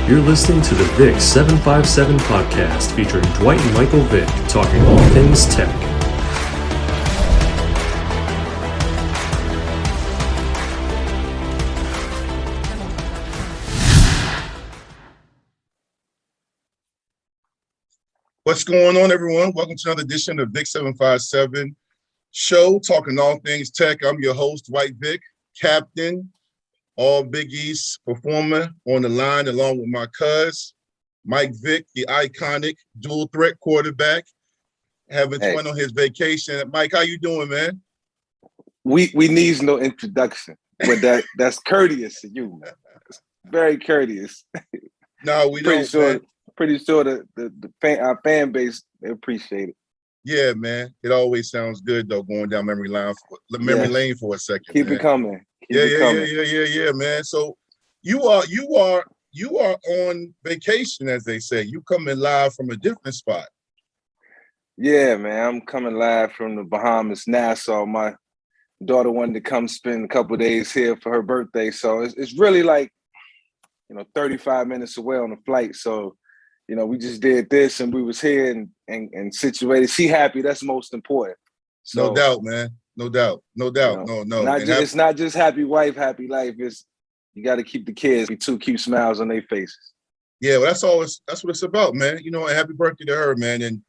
You're listening to the VICK757 podcast featuring Dwight Michael Vick talking all things tech. What's going on, everyone? Welcome to another edition of VICK757 Show, talking all things tech. I'm your host, Dwight Vick, captain, all Big East performer on the line, along with my cuz, Mike Vick, the iconic dual threat quarterback, having fun on his vacation. Mike, how you doing, man? We needs no introduction, but that's courteous to you, man. It's very courteous. No, we don't. Pretty sure our fan base, they appreciate it. Yeah, man. It always sounds good though, going down memory lane for a second. Keep it coming. Yeah, man. So you are on vacation, as they say. You coming live from a different spot. Yeah, man. I'm coming live from the Bahamas, Nassau. My daughter wanted to come spend a couple of days here for her birthday, so it's really like 35 minutes away on the flight. So we just did this and we was here and situated. She happy. That's most important. So, no doubt, man. No doubt. No. It's not just happy wife, happy life. It's you got to keep the kids too, keep smiles on their faces. Yeah, well, that's what it's about, man. And happy birthday to her, man. And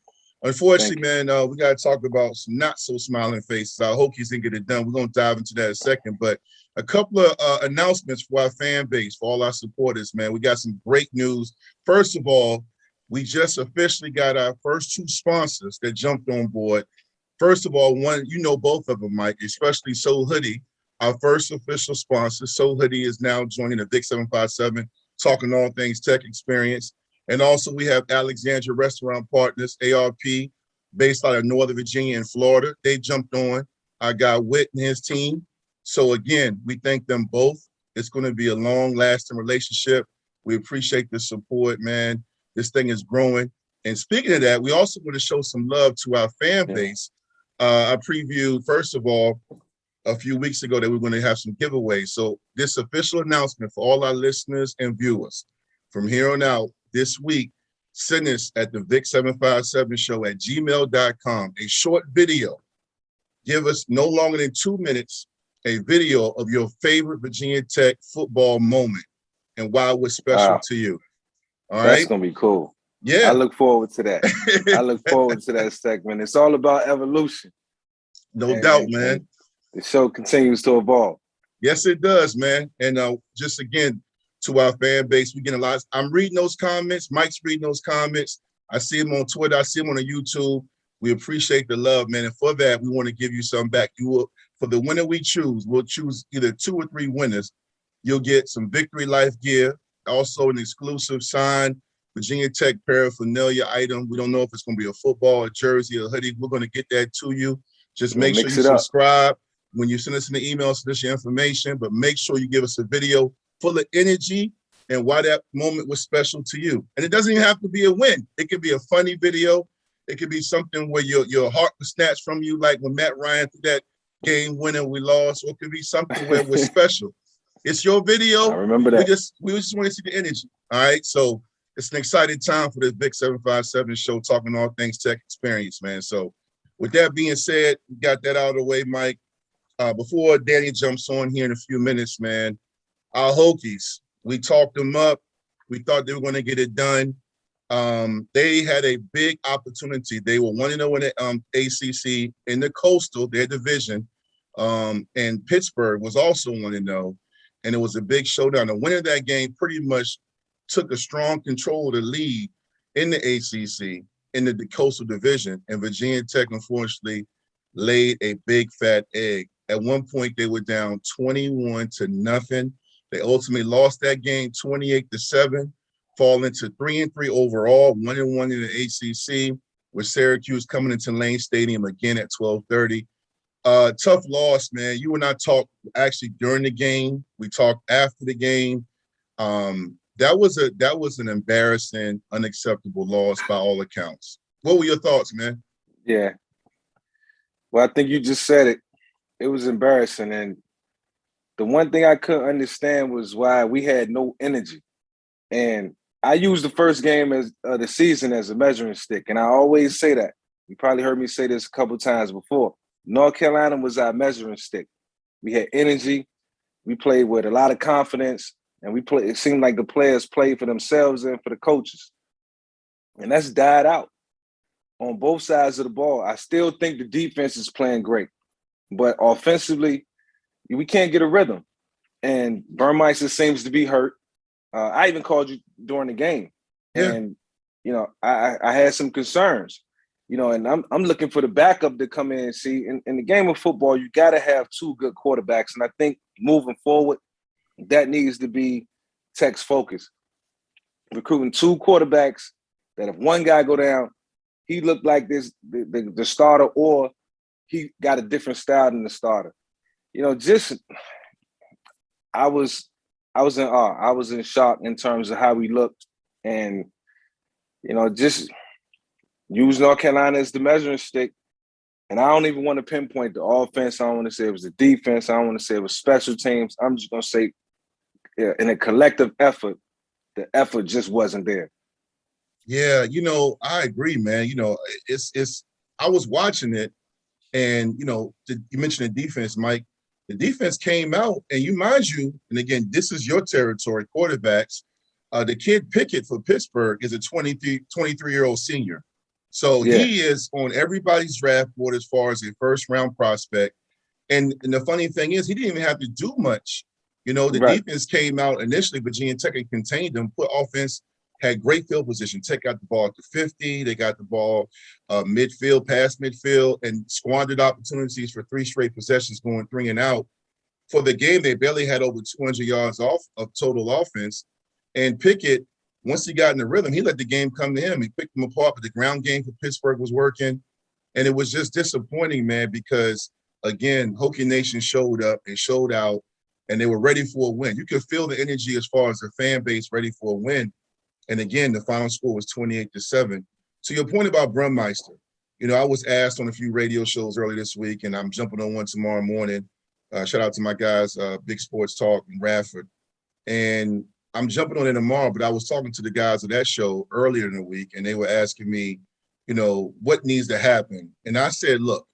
unfortunately, man, we got to talk about some not so smiling faces. Our Hokies didn't get it done. We're going to dive into that in a second. But a couple of announcements for our fan base, for all our supporters, man. We got some great news. First of all, we just officially got our first two sponsors that jumped on board. First of all, one, both of them, Mike, especially Soul Hoodie, our first official sponsor. Soul Hoodie is now joining the VICK757, talking all things tech experience. And also we have Alexandria Restaurant Partners, ARP, based out of Northern Virginia and Florida. They jumped on our guy Whit and his team. So again, we thank them both. It's going to be a long-lasting relationship. We appreciate the support, man. This thing is growing. And speaking of that, we also want to show some love to our fan base. I previewed, first of all, a few weeks ago that we're going to have some giveaways. So this official announcement for all our listeners and viewers, from here on out, this week, send us at the VICK757 Show at gmail.com, a short video. Give us no longer than 2 minutes, a video of your favorite Virginia Tech football moment and why it was special to you. All right? That's going to be cool. Yeah. I look forward to that. I look forward to that segment. It's all about evolution. No doubt, man. The show continues to evolve. Yes, it does, man. And just again, to our fan base, we get a lot. I'm reading those comments. Mike's reading those comments. I see them on Twitter. I see them on the YouTube. We appreciate the love, man. And for that, we want to give you some back. For the winner we choose, we'll choose either 2 or 3 winners. You'll get some Victory Life gear, also an exclusive signed Virginia Tech paraphernalia item. We don't know if it's going to be a football, a jersey, a hoodie. We're going to get that to you. Just make sure you subscribe. When you send us an email, send us your information, but make sure you give us a video full of energy and why that moment was special to you. And it doesn't even have to be a win. It could be a funny video. It could be something where your heart was snatched from you, like when Matt Ryan threw that game winner we lost. Or it could be something where it was special. It's your video. I remember that. We just want to see the energy. All right. So it's an exciting time for the VICK757 Show, talking all things tech experience, man. So with that being said, we got that out of the way, Mike. Before Danny jumps on here in a few minutes, man, our Hokies, we talked them up. We thought they were going to get it done. They had a big opportunity. They were 1-0 in the ACC in the Coastal, their division, and Pittsburgh was also 1-0, and it was a big showdown. The winner of that game pretty much took a strong control of the lead in the ACC in the Coastal division, and Virginia Tech, unfortunately, laid a big fat egg. At one point, they were down 21-0. They ultimately lost that game 28-7, falling to 3-3 overall, 1-1 in the ACC, with Syracuse coming into Lane Stadium again at 12:30. Tough loss, man. You and I talked actually during the game. We talked after the game. That was an embarrassing, unacceptable loss by all accounts. What were your thoughts, man? Yeah. Well, I think you just said it. It was embarrassing. And the one thing I couldn't understand was why we had no energy. And I used the first game as the season as a measuring stick. And I always say that. You probably heard me say this a couple times before. North Carolina was our measuring stick. We had energy. We played with a lot of confidence. And it seemed like the players played for themselves and for the coaches. And that's died out on both sides of the ball. I still think the defense is playing great. But offensively, we can't get a rhythm. And Burmeister seems to be hurt. I even called you during the game. Yeah. And, I had some concerns, and I'm looking for the backup to come in and see. In the game of football, you got to have two good quarterbacks. And I think moving forward, that needs to be Tech's focus. Recruiting two quarterbacks that if one guy go down, he looked like the starter, or he got a different style than the starter. I was in awe. I was in shock in terms of how we looked. And, just use North Carolina as the measuring stick. And I don't even want to pinpoint the offense. I don't want to say it was the defense. I don't want to say it was special teams. I'm just going to say, in a collective effort, the effort just wasn't there. Yeah, I agree, man. It's I was watching it, and you mentioned the defense, Mike. The defense came out, and mind you, and again, this is your territory, quarterbacks. The kid Pickett for Pittsburgh is a 23-year-old senior. So he is on everybody's draft board as far as a first-round prospect. And the funny thing is, he didn't even have to do much. The defense came out initially, Virginia Tech had contained them, put offense, had great field position. Tech got the ball at the 50. They got the ball midfield, past midfield, and squandered opportunities for 3 straight possessions going 3 and out. For the game, they barely had over 200 yards off of total offense. And Pickett, once he got in the rhythm, he let the game come to him. He picked them apart, but the ground game for Pittsburgh was working. And it was just disappointing, man, because, again, Hokie Nation showed up and showed out, and they were ready for a win. You could feel the energy as far as the fan base ready for a win. And again, the final score was 28-7. To your point about Brummeister, I was asked on a few radio shows earlier this week, and I'm jumping on one tomorrow morning. Shout out to my guys, Big Sports Talk in Radford. And I'm jumping on it tomorrow, but I was talking to the guys of that show earlier in the week, and they were asking me, what needs to happen. And I said, look,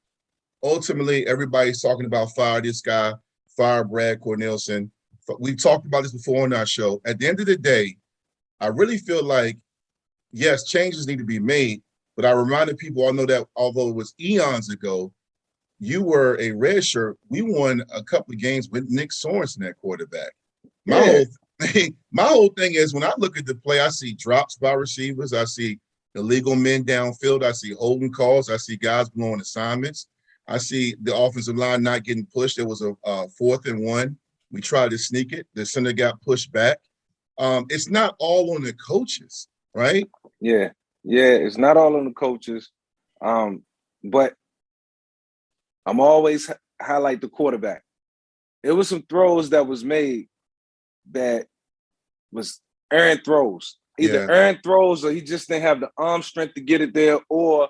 ultimately, everybody's talking about fire this guy, fire Brad Cornelsen. We've talked about this before on our show. At the end of the day, I really feel like, yes, changes need to be made, but I reminded people, I know that although it was eons ago, you were a red shirt. We won a couple of games with Nick Sorensen at quarterback. My whole thing is, when I look at the play, I see drops by receivers. I see illegal men downfield. I see holding calls. I see guys blowing assignments. I see the offensive line not getting pushed. There was a 4th and 1. We tried to sneak it. The center got pushed back. It's not all on the coaches, right? Yeah, it's not all on the coaches. But I'm always highlight the quarterback. It was some throws that was made that was errant throws. Either errant throws, or he just didn't have the arm strength to get it there, or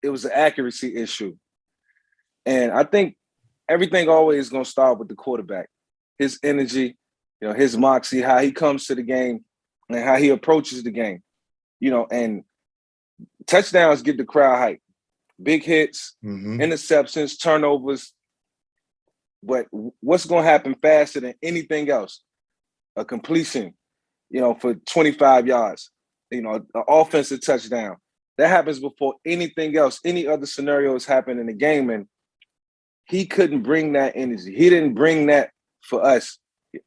it was an accuracy issue. And I think everything always is going to start with the quarterback. His energy, his moxie, how he comes to the game and how he approaches the game. And touchdowns get the crowd hype. Big hits, interceptions, turnovers. But what's going to happen faster than anything else? A completion, for 25 yards, an offensive touchdown. That happens before anything else. Any other scenarios happen in the game, and he couldn't bring that energy. He didn't bring that for us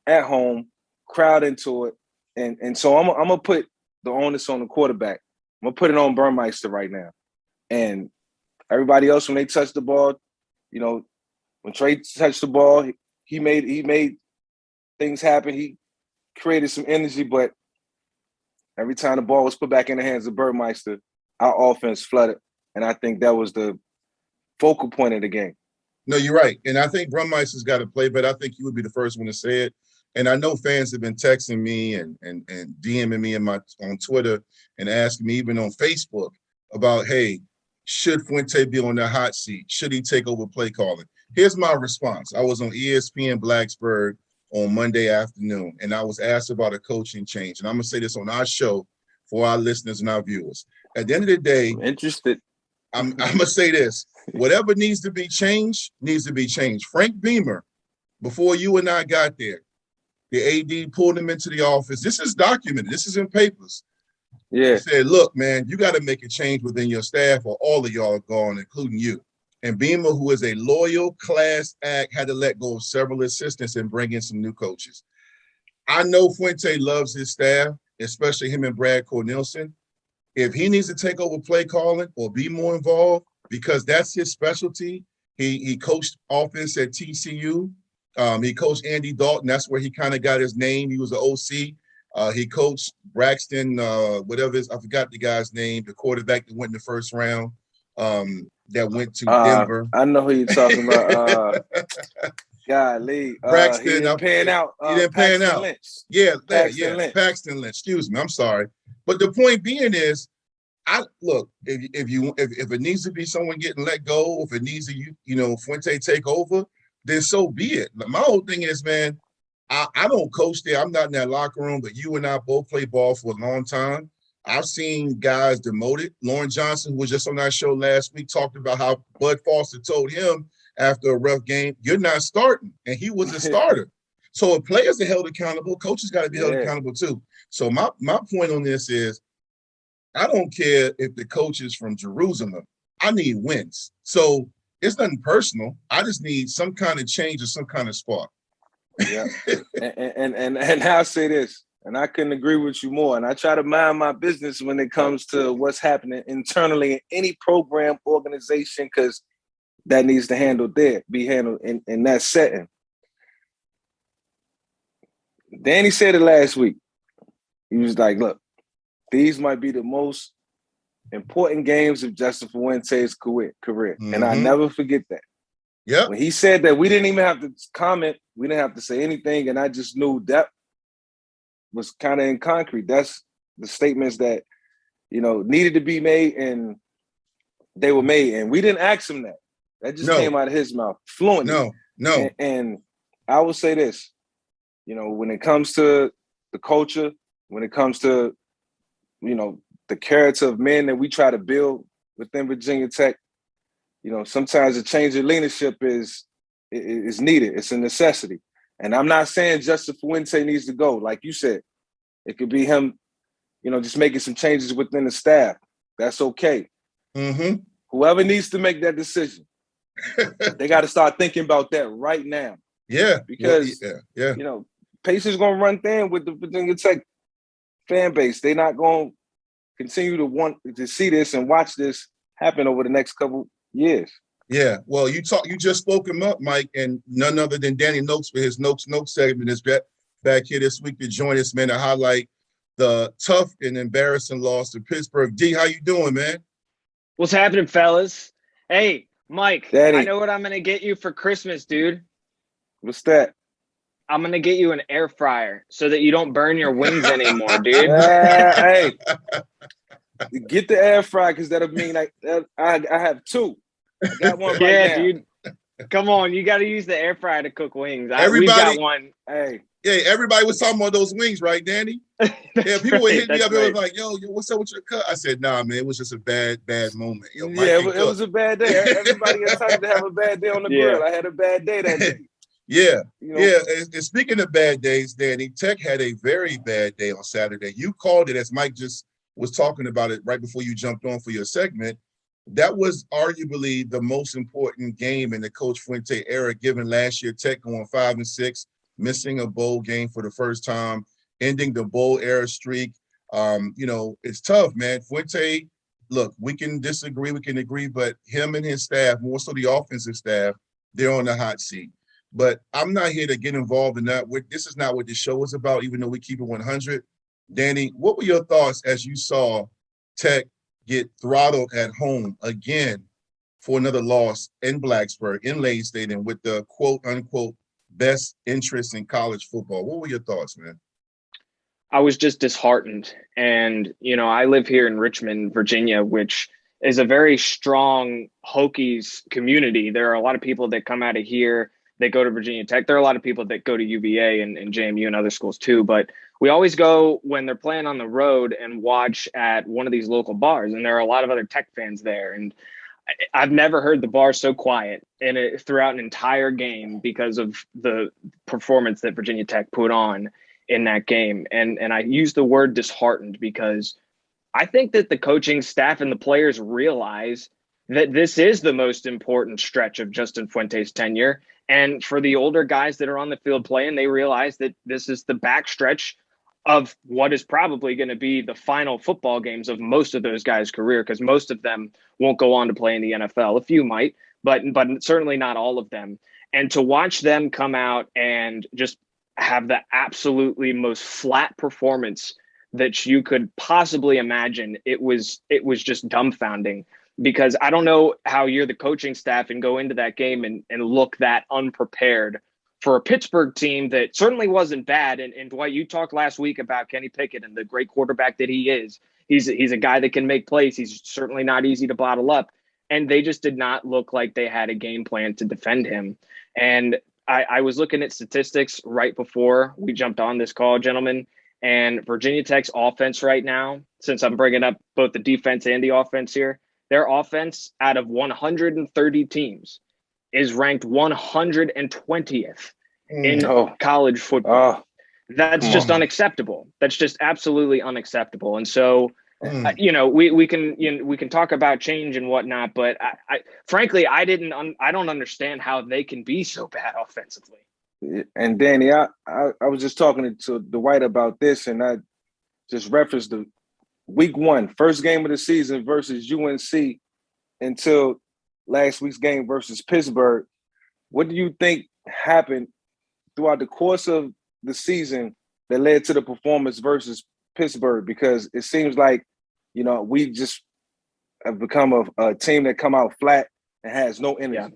at home, crowd into it. And so I'm going to put the onus on the quarterback. I'm going to put it on Burmeister right now. And everybody else, when they touch the ball, when Trey touched the ball, he made things happen. He created some energy, but every time the ball was put back in the hands of Burmeister, our offense flooded. And I think that was the focal point of the game. No, you're right. And I think Brummeister's got to play, but I think you would be the first one to say it. And I know fans have been texting me and DMing me on Twitter and asking me even on Facebook about, hey, should Fuente be on the hot seat? Should he take over play calling? Here's my response. I was on ESPN Blacksburg on Monday afternoon, and I was asked about a coaching change. And I'm going to say this on our show for our listeners and our viewers. At the end of the day, I'm interested. I'm going to say this. Whatever needs to be changed, needs to be changed. Frank Beamer, before you and I got there, the AD pulled him into the office. This is documented. This is in papers. Yeah. He said, look, man, you got to make a change within your staff or all of y'all are gone, including you. And Beamer, who is a loyal class act, had to let go of several assistants and bring in some new coaches. I know Fuente loves his staff, especially him and Brad Cornelison. If he needs to take over play calling or be more involved, because that's his specialty. He coached offense at TCU. He coached Andy Dalton. That's where he kind of got his name. He was an OC. He coached Braxton, whatever it is. I forgot the guy's name, the quarterback that went in the first round. That went to Denver. I know who you're talking about. Golly, Braxton. He didn't pan out. He didn't pan out. Lynch. Lynch. Paxton Lynch. Excuse me. I'm sorry. But the point being is, if it needs to be someone getting let go, if it needs to Fuente take over, then so be it. My whole thing is, man, I don't coach there. I'm not in that locker room, but you and I both play ball for a long time. I've seen guys demoted. Lauren Johnson, who was just on our show last week, talked about how Bud Foster told him after a rough game, you're not starting. And he was a starter. So if players are held accountable, coaches got to be held accountable too. So my point on this is, I don't care if the coach is from Jerusalem. I need wins. So it's nothing personal. I just need some kind of change or some kind of spark. Yeah. and I'll say this. And I couldn't agree with you more. And I try to mind my business when it comes to what's happening internally in any program, organization, because that needs to be handled in that setting. Danny said it last week. He was like, look, these might be the most important games of Justin Fuente's career. Mm-hmm. And I never forget that. Yeah. When he said that, we didn't even have to comment. We didn't have to say anything. And I just knew that was kind of in concrete. That's the statements that, needed to be made, and they were made. And we didn't ask him that. That just came out of his mouth fluently. No. And I will say this, when it comes to the culture, when it comes to, the character of men that we try to build within Virginia Tech, sometimes a change of leadership is needed. It's a necessity. And I'm not saying Justin Fuente needs to go. Like you said, it could be him, just making some changes within the staff. That's okay. Mm-hmm. Whoever needs to make that decision, they got to start thinking about that right now. Yeah. Because, Pacers going to run thin with the Virginia Tech fan base. They're not going to continue to want to see this and watch this happen over the next couple years. Yeah, well, you just spoke him up, Mike, and none other than Danny Nokes for his Nokes Notes segment is back here this week to join us, man, to highlight the tough and embarrassing loss to Pittsburgh. D, how you doing, man? What's happening, fellas? Hey, Mike, Daddy. I know what I'm going to get you for Christmas, dude. What's that? I'm going to get you an air fryer so that you don't burn your wings anymore, dude. Hey, get the air fryer, because that'll mean I have two. I got one right now. Dude. Come on, you got to use the air fryer to cook wings. We've got one. Hey. Yeah, everybody was talking about those wings, right, Danny? Yeah, people were hitting me up. It was like, yo, what's up with your cut? I said, nah, man, it was just a bad moment. Yo, it was a bad day. Everybody entitled to have a bad day on the grill. I had a bad day that day. Yeah. And speaking of bad days, Danny, Tech had a very bad day on Saturday. You called it, as Mike just was talking about it right before you jumped on for your segment. That was arguably the most important game in the Coach Fuente era, given last year Tech going 5-6, missing a bowl game for the first time, ending the bowl era streak. It's tough, man. Fuente, look, we can disagree, we can agree, but him and his staff, more so the offensive staff, they're on the hot seat. But I'm not here to get involved in that. This is not what this show is about, even though we keep it 100. Danny, what were your thoughts as you saw Tech get throttled at home again for another loss in Blacksburg, in Lane Stadium, with the quote-unquote best interest in college football? What were your thoughts, man? I was just disheartened. And, I live here in Richmond, Virginia, which is a very strong Hokies community. There are a lot of people that come out of here that go to Virginia Tech. There are a lot of people that go to UVA and JMU and other schools too. But we always go when they're playing on the road and watch at one of these local bars. And there are a lot of other Tech fans there. And I've never heard the bar so quiet throughout an entire game because of the performance that Virginia Tech put on in that game. And I use the word disheartened because I think that the coaching staff and the players realize that this is the most important stretch of Justin Fuente's tenure. And for the older guys that are on the field playing, they realize that this is the backstretch of what is probably going to be the final football games of most of those guys' career, because most of them won't go on to play in the NFL. A few might, but certainly not all of them. And to watch them come out and just have the absolutely most flat performance that you could possibly imagine, it was just dumbfounding. Because I don't know how you're the coaching staff and go into that game and look that unprepared for a Pittsburgh team that certainly wasn't bad. And Dwight, you talked last week about Kenny Pickett and the great quarterback that he is. He's a guy that can make plays. He's certainly not easy to bottle up. And they just did not look like they had a game plan to defend him. And I was looking at statistics right before we jumped on this call, gentlemen. And Virginia Tech's offense right now, since I'm bringing up both the defense and the offense here, their offense out of 130 teams is ranked 120th in college football. That's just unacceptable. That's just absolutely unacceptable. And so, we can talk about change and whatnot, but I frankly, I don't understand how they can be so bad offensively. And Danny, I was just talking to Dwight about this, and I just referenced the Week 1, first game of the season versus UNC until last week's game versus Pittsburgh. What do you think happened throughout the course of the season that led to the performance versus Pittsburgh? Because it seems like, we just have become a team that come out flat and has no energy. Yeah.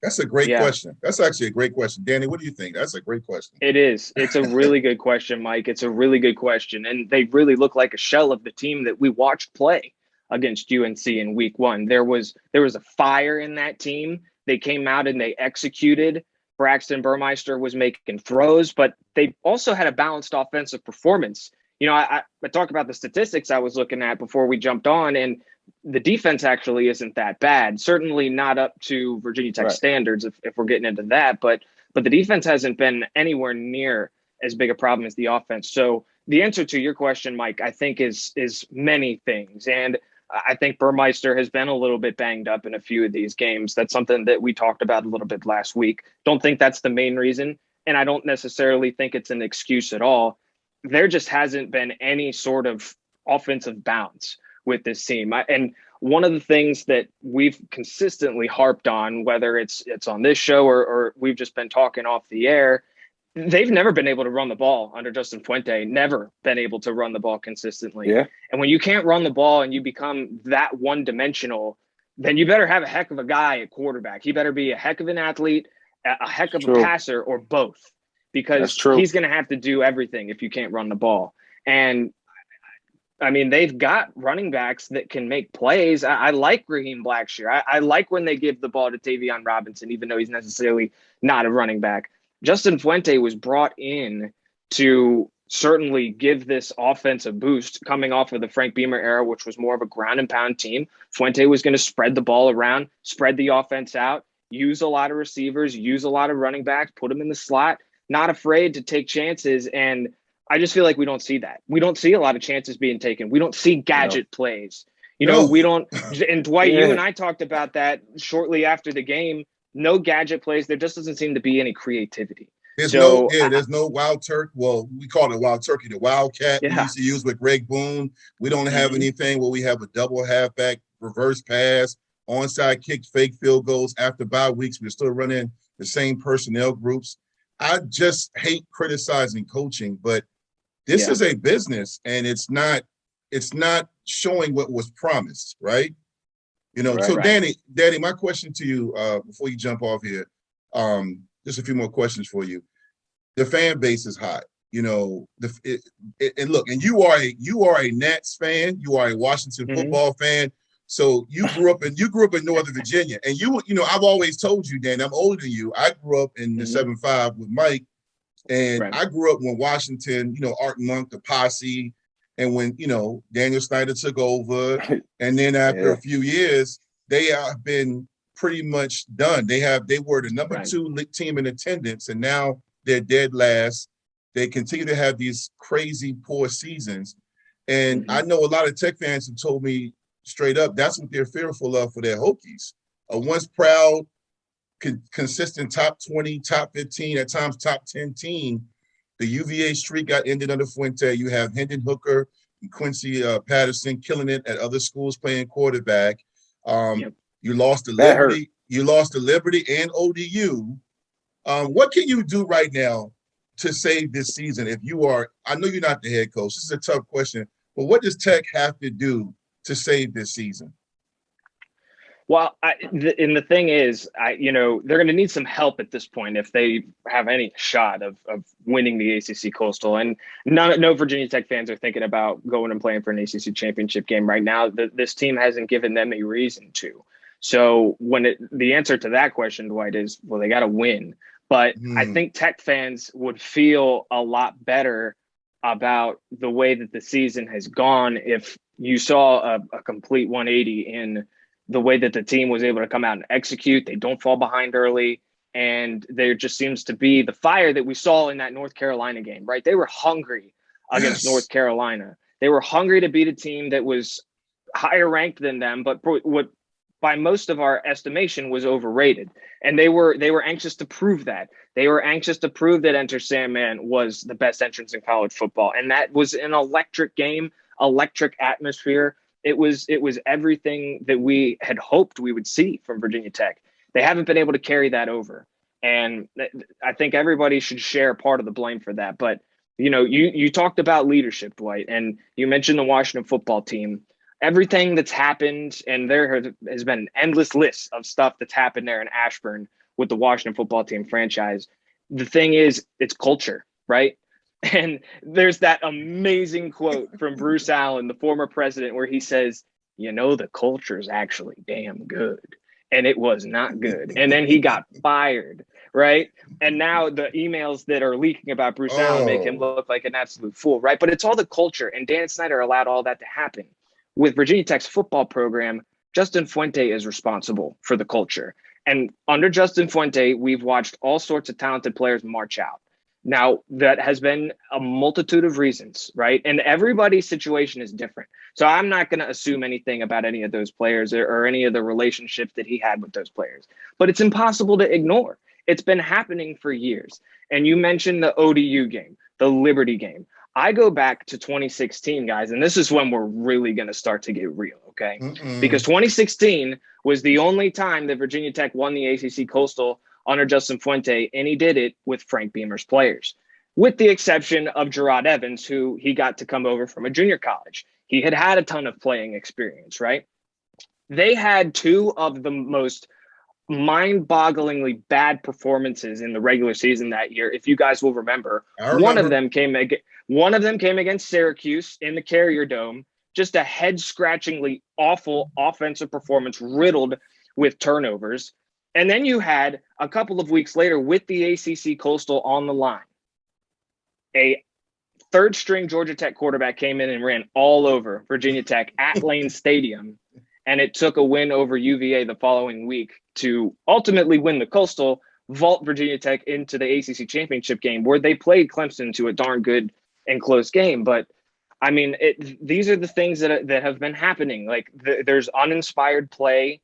That's a great question. That's actually a great question. Danny, what do you think? That's a great question. It is. It's a really good question, Mike. It's a really good question. And they really look like a shell of the team that we watched play against UNC in Week 1. There was a fire in that team. They came out and they executed. Braxton Burmeister was making throws, but they also had a balanced offensive performance. I talk about the statistics I was looking at before we jumped on, and the defense actually isn't that bad. Certainly not up to Virginia Tech standards if we're getting into that, but the defense hasn't been anywhere near as big a problem as the offense. So the answer to your question, Mike, I think is many things. And I think Burmeister has been a little bit banged up in a few of these games. That's something that we talked about a little bit last week. Don't think that's the main reason. And I don't necessarily think it's an excuse at all. There just hasn't been any sort of offensive bounce with this team. And one of the things that we've consistently harped on, whether it's on this show or we've just been talking off the air, they've never been able to run the ball under Justin Fuente, never been able to run the ball consistently. Yeah. And when you can't run the ball and you become that one-dimensional, then you better have a heck of a guy at quarterback. He better be a heck of an athlete, a heck of a passer, or both, because he's going to have to do everything if you can't run the ball. And I mean, they've got running backs that can make plays. I like Raheem Blackshear. I like when they give the ball to Tavion Robinson, even though he's necessarily not a running back. Justin Fuente was brought in to certainly give this offense a boost coming off of the Frank Beamer era, which was more of a ground and pound team. Fuente was going to spread the ball around, spread the offense out, use a lot of receivers, use a lot of running backs, put them in the slot, not afraid to take chances. And I just feel like we don't see that. We don't see a lot of chances being taken. We don't see gadget plays. We don't. And Dwight, you and I talked about that shortly after the game. No gadget plays. There just doesn't seem to be any creativity. There's no wild turkey. Well, we call it wild turkey. The wildcat we used to use with Greg Boone. We don't have anything where we have a double halfback, reverse pass, onside kick, fake field goals. After bye weeks, we're still running the same personnel groups. I just hate criticizing coaching, but this is a business, and it's not showing what was promised, right? Danny, my question to you before you jump off here, just a few more questions for you. The fan base is hot, and look, and you are a Nats fan, you are a Washington football fan, So you grew up in Northern Virginia, and I've always told you, Dan, I'm older than you. I grew up in the 7-5 with Mike, and I grew up when Washington, Art Monk, the Posse, and when Daniel Snyder took over, and then after a few years, they have been pretty much done. They were the number 2 team in attendance, and now they're dead last. They continue to have these crazy poor seasons, and I know a lot of Tech fans have told me straight up, that's what they're fearful of for their Hokies. A once proud, consistent top 20, top 15, at times top 10 team. The UVA streak got ended under Fuente. You have Hendon Hooker and Quincy Patterson killing it at other schools playing quarterback. You lost to Liberty. You lost to Liberty and ODU. What can you do right now to save this season? I know you're not the head coach. This is a tough question, but what does Tech have to do to save this season? Well, and the thing is, they're going to need some help at this point if they have any shot of winning the ACC Coastal. And no Virginia Tech fans are thinking about going and playing for an ACC championship game right now. This team hasn't given them a reason to. So the answer to that question, Dwight, is, well, they got to win. But I think Tech fans would feel a lot better about the way that the season has gone if you saw a complete 180 in the way that the team was able to come out and execute. They don't fall behind early. And there just seems to be the fire that we saw in that North Carolina game, right? They were hungry against North Carolina. They were hungry to beat a team that was higher ranked than them, but what by most of our estimation was overrated. And they were anxious to prove that. They were anxious to prove that Enter Sandman was the best entrance in college football. And that was an electric game, electric atmosphere. It was everything that we had hoped we would see from Virginia Tech. They haven't been able to carry that over. And I think everybody should share part of the blame for that. But, you talked about leadership, Dwight, and you mentioned the Washington football team. Everything that's happened, and there has been an endless list of stuff that's happened there in Ashburn with the Washington football team franchise. The thing is, it's culture, right? And there's that amazing quote from Bruce Allen, the former president, where he says, the culture is actually damn good. And it was not good. And then he got fired, right? And now the emails that are leaking about Bruce Allen make him look like an absolute fool, right? But it's all the culture. And Dan Snyder allowed all that to happen. With Virginia Tech's football program, Justin Fuente is responsible for the culture. And under Justin Fuente, we've watched all sorts of talented players march out. Now, that has been a multitude of reasons, right? And everybody's situation is different. So I'm not going to assume anything about any of those players or any of the relationships that he had with those players. But it's impossible to ignore. It's been happening for years. And you mentioned the ODU game, the Liberty game. I go back to 2016, guys, and this is when we're really going to start to get real, okay? Because 2016 was the only time that Virginia Tech won the ACC Coastal under Justin Fuente, and he did it with Frank Beamer's players, with the exception of Gerard Evans, who he got to come over from a junior college. He had a ton of playing experience, right? They had two of the most mind-bogglingly bad performances in the regular season that year. If you guys will remember, one of them came against Syracuse in the Carrier Dome, just a head-scratchingly awful offensive performance riddled with turnovers. And then you had a couple of weeks later with the ACC Coastal on the line, a third-string Georgia Tech quarterback came in and ran all over Virginia Tech at Lane Stadium, and it took a win over UVA the following week to ultimately win the Coastal, vault Virginia Tech into the ACC championship game, where they played Clemson to a darn good and close game. But I mean, these are the things that have been happening. Like there's uninspired play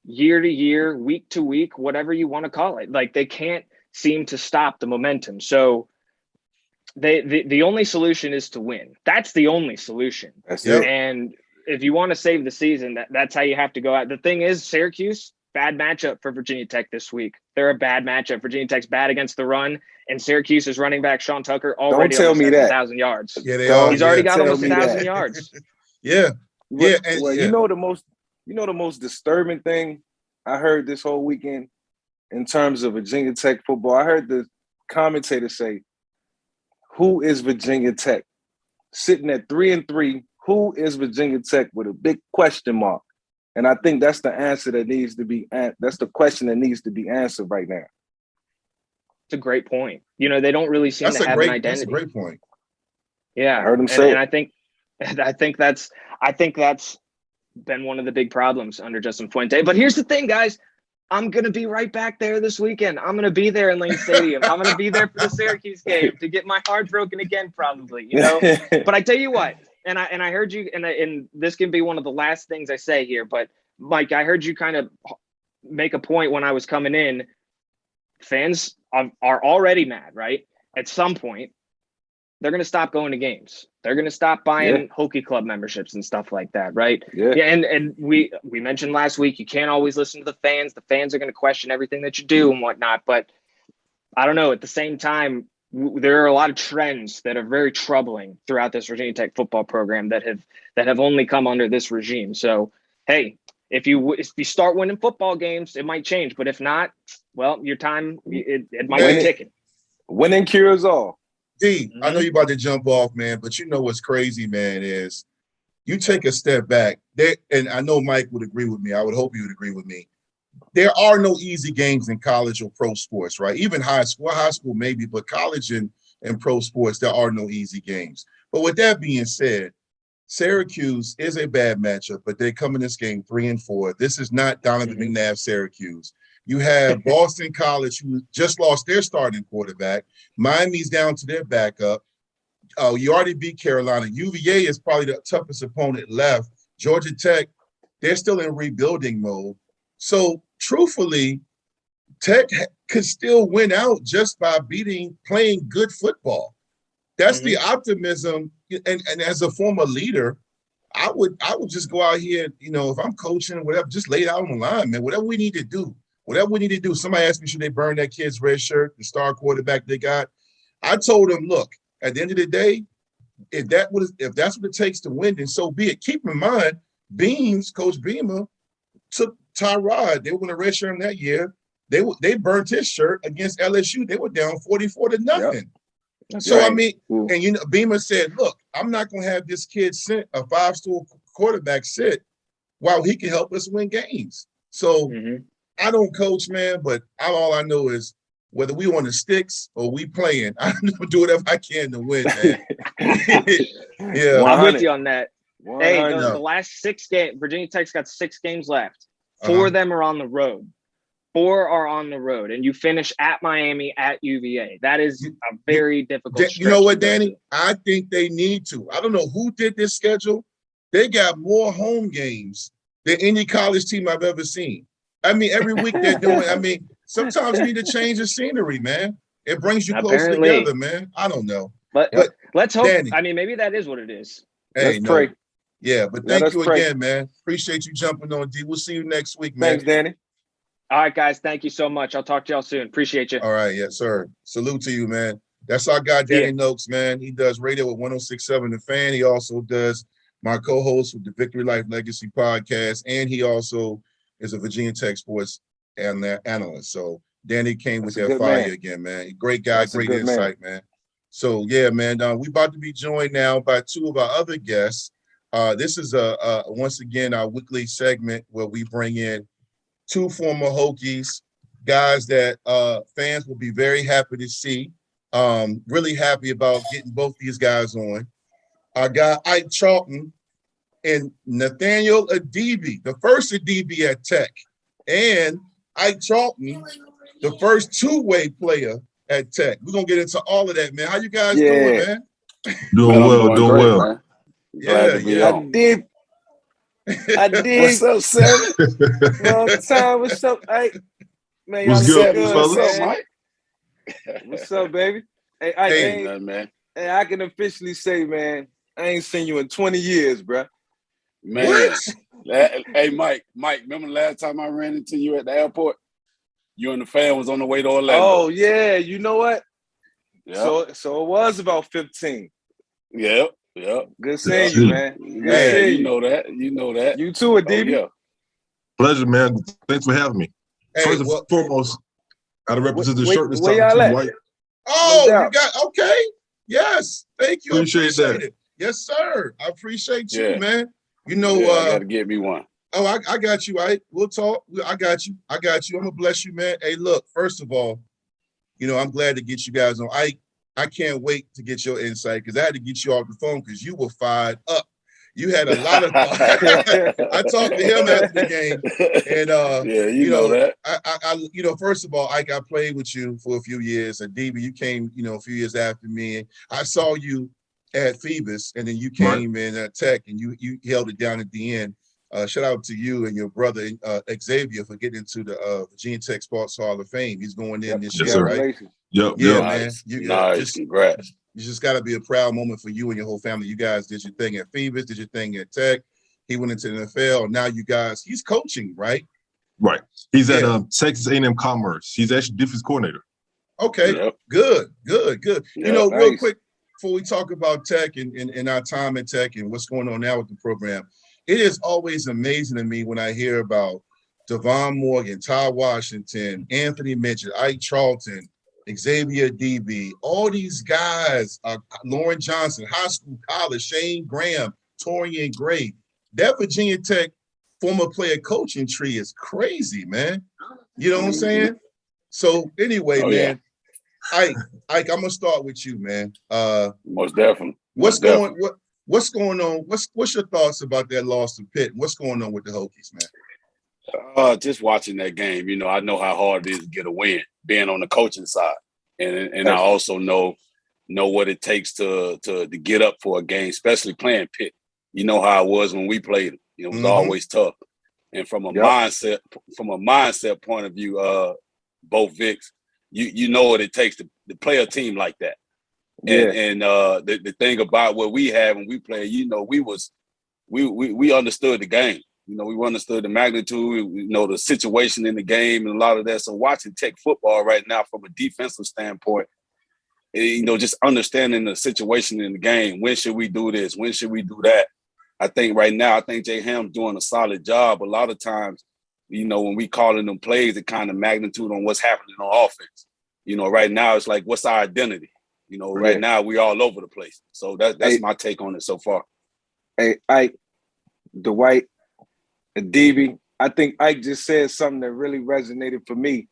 year to year, week to week, whatever you want to call it. Like they can't seem to stop the momentum. So the only solution is to win. That's the only solution. That's it. And if you want to save the season, that's how you have to go out. The thing is, Syracuse, bad matchup for Virginia Tech this week. They're a bad matchup. Virginia Tech's bad against the run, and Syracuse's running back Sean Tucker already Don't tell me that. 1,000 yards. Yeah, they are. He's already got tell almost me 1,000 that. yards. Yeah. Well, Yeah. And, you know the most disturbing thing I heard this whole weekend in terms of Virginia Tech football. I heard the commentator say, "Who is Virginia Tech?" Sitting at 3-3, who is Virginia Tech with a big question mark? And I think that's the answer that needs to be. That's the question that needs to be answered right now. It's a great point. You know, they don't really seem to have an identity. That's a great point. Yeah, I heard him say. And I think that's been one of the big problems under Justin Fuente. But here's the thing, guys. I'm going to be right back there this weekend. I'm going to be there in Lane Stadium. I'm going to be there for the Syracuse game to get my heart broken again, probably, you know. But I tell you what, and I heard you, and this can be one of the last things I say here, but Mike, I heard you kind of make a point when I was coming in. Fans are already mad, right? At some point, they're going to stop going to games. They're going to stop buying Hokie Club memberships and stuff like that, right? Yeah. And we mentioned last week, you can't always listen to the fans. The fans are going to question everything that you do and whatnot. But I don't know. At the same time, there are a lot of trends that are very troubling throughout this Virginia Tech football program that have only come under this regime. So, hey, if you start winning football games, it might change. But if not, well, your time it might be ticking. Winning cures all. D, I know you're about to jump off, man, but you know what's crazy, man, is you take a step back. And I know Mike would agree with me. I would hope he would agree with me. There are no easy games in college or pro sports, right? Even high school maybe, but college and pro sports, there are no easy games. But with that being said, Syracuse is a bad matchup, but they come in this game 3-4. This is not Donovan McNabb Syracuse. You have Boston College, who just lost their starting quarterback. Miami's down to their backup. You already beat Carolina. UVA is probably the toughest opponent left. Georgia Tech, they're still in rebuilding mode. So, truthfully, Tech could still win out just by playing good football. That's the optimism. And as a former leader, I would just go out here, you know, if I'm coaching, whatever, just lay it out on the line, man. Whatever we need to do. Somebody asked me, should they burn that kid's red shirt, the star quarterback they got? I told them, look, at the end of the day, if that's what it takes to win, then so be it. Keep in mind, Coach Beamer took Tyrod. They were going to red shirt him that year. They burnt his shirt against LSU. They were down 44-0. Yep. So, right. I mean, and you know, Beamer said, look, I'm not going to have this kid sit, a 5-star quarterback sit while he can help us win games. So I don't coach, man, but all I know is whether we on the sticks or we playing, I'm going to do whatever I can to win, man. Yeah. I'm with you on that. Hey, the last 6 games, Virginia Tech's got 6 games left. 4 of them are on the road. 4 are on the road, and you finish at Miami, at UVA. That is a very difficult stretch. You know what, Danny? I think they need to. I don't know who did this schedule. They got more home games than any college team I've ever seen. I mean, every week they're doing. I mean, sometimes you need to change the scenery, man. It brings you closer together, man. I don't know. But let's hope. Danny, I mean, maybe that is what it is. Hey, let's pray. Yeah, but thank you again, man. Appreciate you jumping on, D. We'll see you next week, man. Thanks, Danny. All right, guys. Thank you so much. I'll talk to y'all soon. Appreciate you. All right. Yes, sir. Salute to you, man. That's our guy, Danny Nokes, man. He does radio at 106.7 The Fan. He also does my co-host with the Victory Life Legacy podcast, and he also is a Virginia Tech sports analyst. So Danny came with that fire again, man. Great guy, great insight, man. So, yeah, man, we about to be joined now by 2 of our other guests. This is, once again, our weekly segment where we bring in 2 former Hokies, guys that fans will be very happy to see. Really happy about getting both these guys on. Our guy, Ike Charlton, and Nanthaniel Adibi, the first Adibi at Tech, and Ike Charlton, the first 2-way player at Tech. We're going to get into all of that, man. How you guys doing, man? Doing well. Man. I did. What's up, Sam? Long time. What's up, Ike? Man, what's good, fellas? What's up, baby? Hey, Ike, man. Hey, I can officially say, man, I ain't seen you in 20 years, bro. Man. Hey, Mike, remember the last time I ran into you at the airport? You and the fan was on the way to Orlando. Oh, yeah. You know what? Yep. So it was about 15. Yep. Good seeing you, man. Good seeing you. Know that. You too, Adibi. Oh, yeah. Pleasure, man. Thanks for having me. Hey, first and foremost, I represent the shirt this time. Where y'all at? White. Oh, you got okay. Yes, thank you. Appreciate that. Yes, sir. I appreciate you, man. You know, I gotta get me one. Oh, I got you. We'll talk. I got you. I'm gonna bless you, man. Hey, look. First of all, I'm glad to get you guys on. I can't wait to get your insight because I had to get you off the phone because you were fired up. You had a lot of thoughts. I talked to him after the game, and yeah, you know that. First of all, Ike, I played with you for a few years. Adibi, you came, a few years after me. I saw you at Phoebus, and then you came in at Tech, and you held it down at the end. Shout out to you and your brother Xavier for getting into the Virginia Tech Sports Hall of Fame. He's going in this year, right? Yep. Man. Nice. Congrats. You just got to be a proud moment for you and your whole family. You guys did your thing at Phoebus, did your thing at Tech. He went into the NFL. Now you guys, he's coaching, right? Right. He's at Texas A&M Commerce. He's actually defense coordinator. Okay. Yep. Good. Yep, Real quick, before we talk about Tech and our time at Tech and what's going on now with the program, it is always amazing to me when I hear about Devon Morgan, Ty Washington, Anthony Mitchell, Ike Charlton, Xavier Adibi, all these guys, Lauren Johnson, high school, college, Shane Graham, Torian Gray. That Virginia Tech former player coaching tree is crazy, man. You know what I'm saying? So anyway, man, Ike, I'm gonna start with you, man. Most definitely. What's going on? What's your thoughts about that loss to Pitt? What's going on with the Hokies, man? Just watching that game, I know how hard it is to get a win, being on the coaching side, and I also know what it takes to get up for a game, especially playing Pitt. You know how it was when we played them. It was always tough. And from a mindset point of view, both Vicks, you know what it takes to play a team like that. Yeah. And the thing about what we had when we played, we understood the game. We understood the magnitude, the situation in the game and a lot of that. So watching Tech football right now from a defensive standpoint, just understanding the situation in the game. When should we do this? When should we do that? I think right now, Jay Ham's doing a solid job. A lot of times, when we calling them plays, the kind of magnitude on what's happening on offense. Right now it's like, what's our identity? Right now we all over the place. So that's my take on it so far. Hey, Ike, Dwight, Adibi, I think Ike just said something that really resonated for me.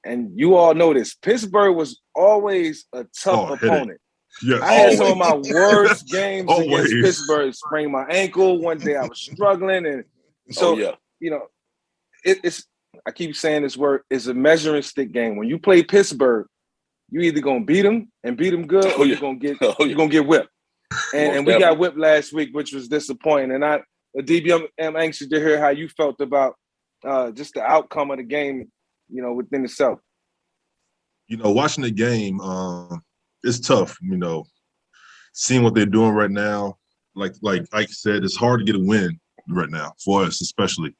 And you all know this. Pittsburgh was always a tough opponent. Yes. I had some of my worst games against Pittsburgh. Sprained my ankle. One day I was struggling. And so, it's I keep saying this word, it's a measuring stick game. When you play Pittsburgh, you either going to beat them and beat them good or you're going to get whipped. And we got whipped last week, which was disappointing. And Adibi, I'm anxious to hear how you felt about just the outcome of the game, within itself. Watching the game, it's tough, seeing what they're doing right now. Like Ike said, it's hard to get a win right now for us, especially.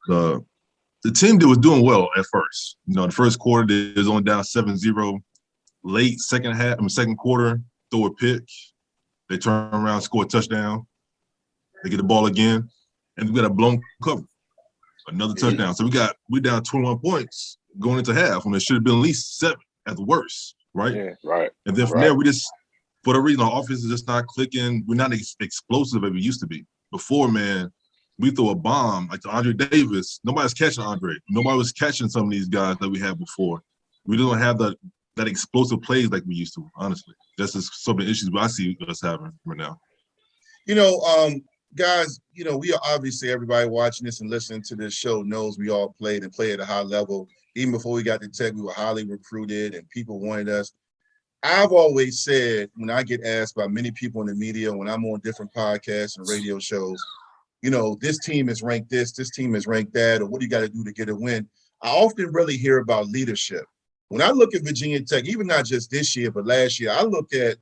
The team that was doing well at first. The first quarter, they was only down 7-0. Late second quarter, throw a pick. They turn around, score a touchdown. They get the ball again, and we got a blown cover. Another touchdown. So we down 21 points going into half when it should have been at least 7 at the worst, right? Yeah, right. And then from there, we just, for the reason our offense is just not clicking, we're not explosive as we used to be. Before, man, we throw a bomb like to Andre Davis. Nobody's catching Andre. Nobody was catching some of these guys that we had before. We don't have that explosive plays like we used to, honestly. That's just some of the issues I see us having right now. Guys, we are obviously, everybody watching this and listening to this show knows we all played and play at a high level. Even before we got to Tech, we were highly recruited and people wanted us. I've always said, when I get asked by many people in the media, when I'm on different podcasts and radio shows, this team is ranked this team is ranked that, or what do you got to do to get a win? I often really hear about leadership. When I look at Virginia Tech, even not just this year, but last year, I look at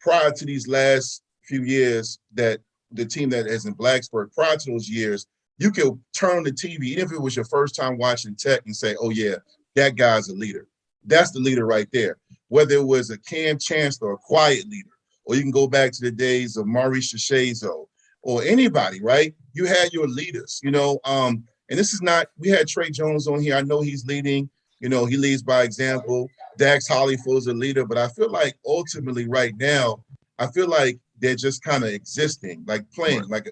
prior to these last few years that the team that is in Blacksburg, prior to those years, you could turn on the TV, even if it was your first time watching Tech, and say, oh, yeah, that guy's a leader. That's the leader right there. Whether it was a Cam Chancellor, a quiet leader, or you can go back to the days of Maurice Shazo or anybody, right? You had your leaders, and this is not, we had Trey Jones on here. I know he's leading, he leads by example. Dax Hollyfield is a leader, but I feel like ultimately right now, I feel like they're just kind of existing, like playing, like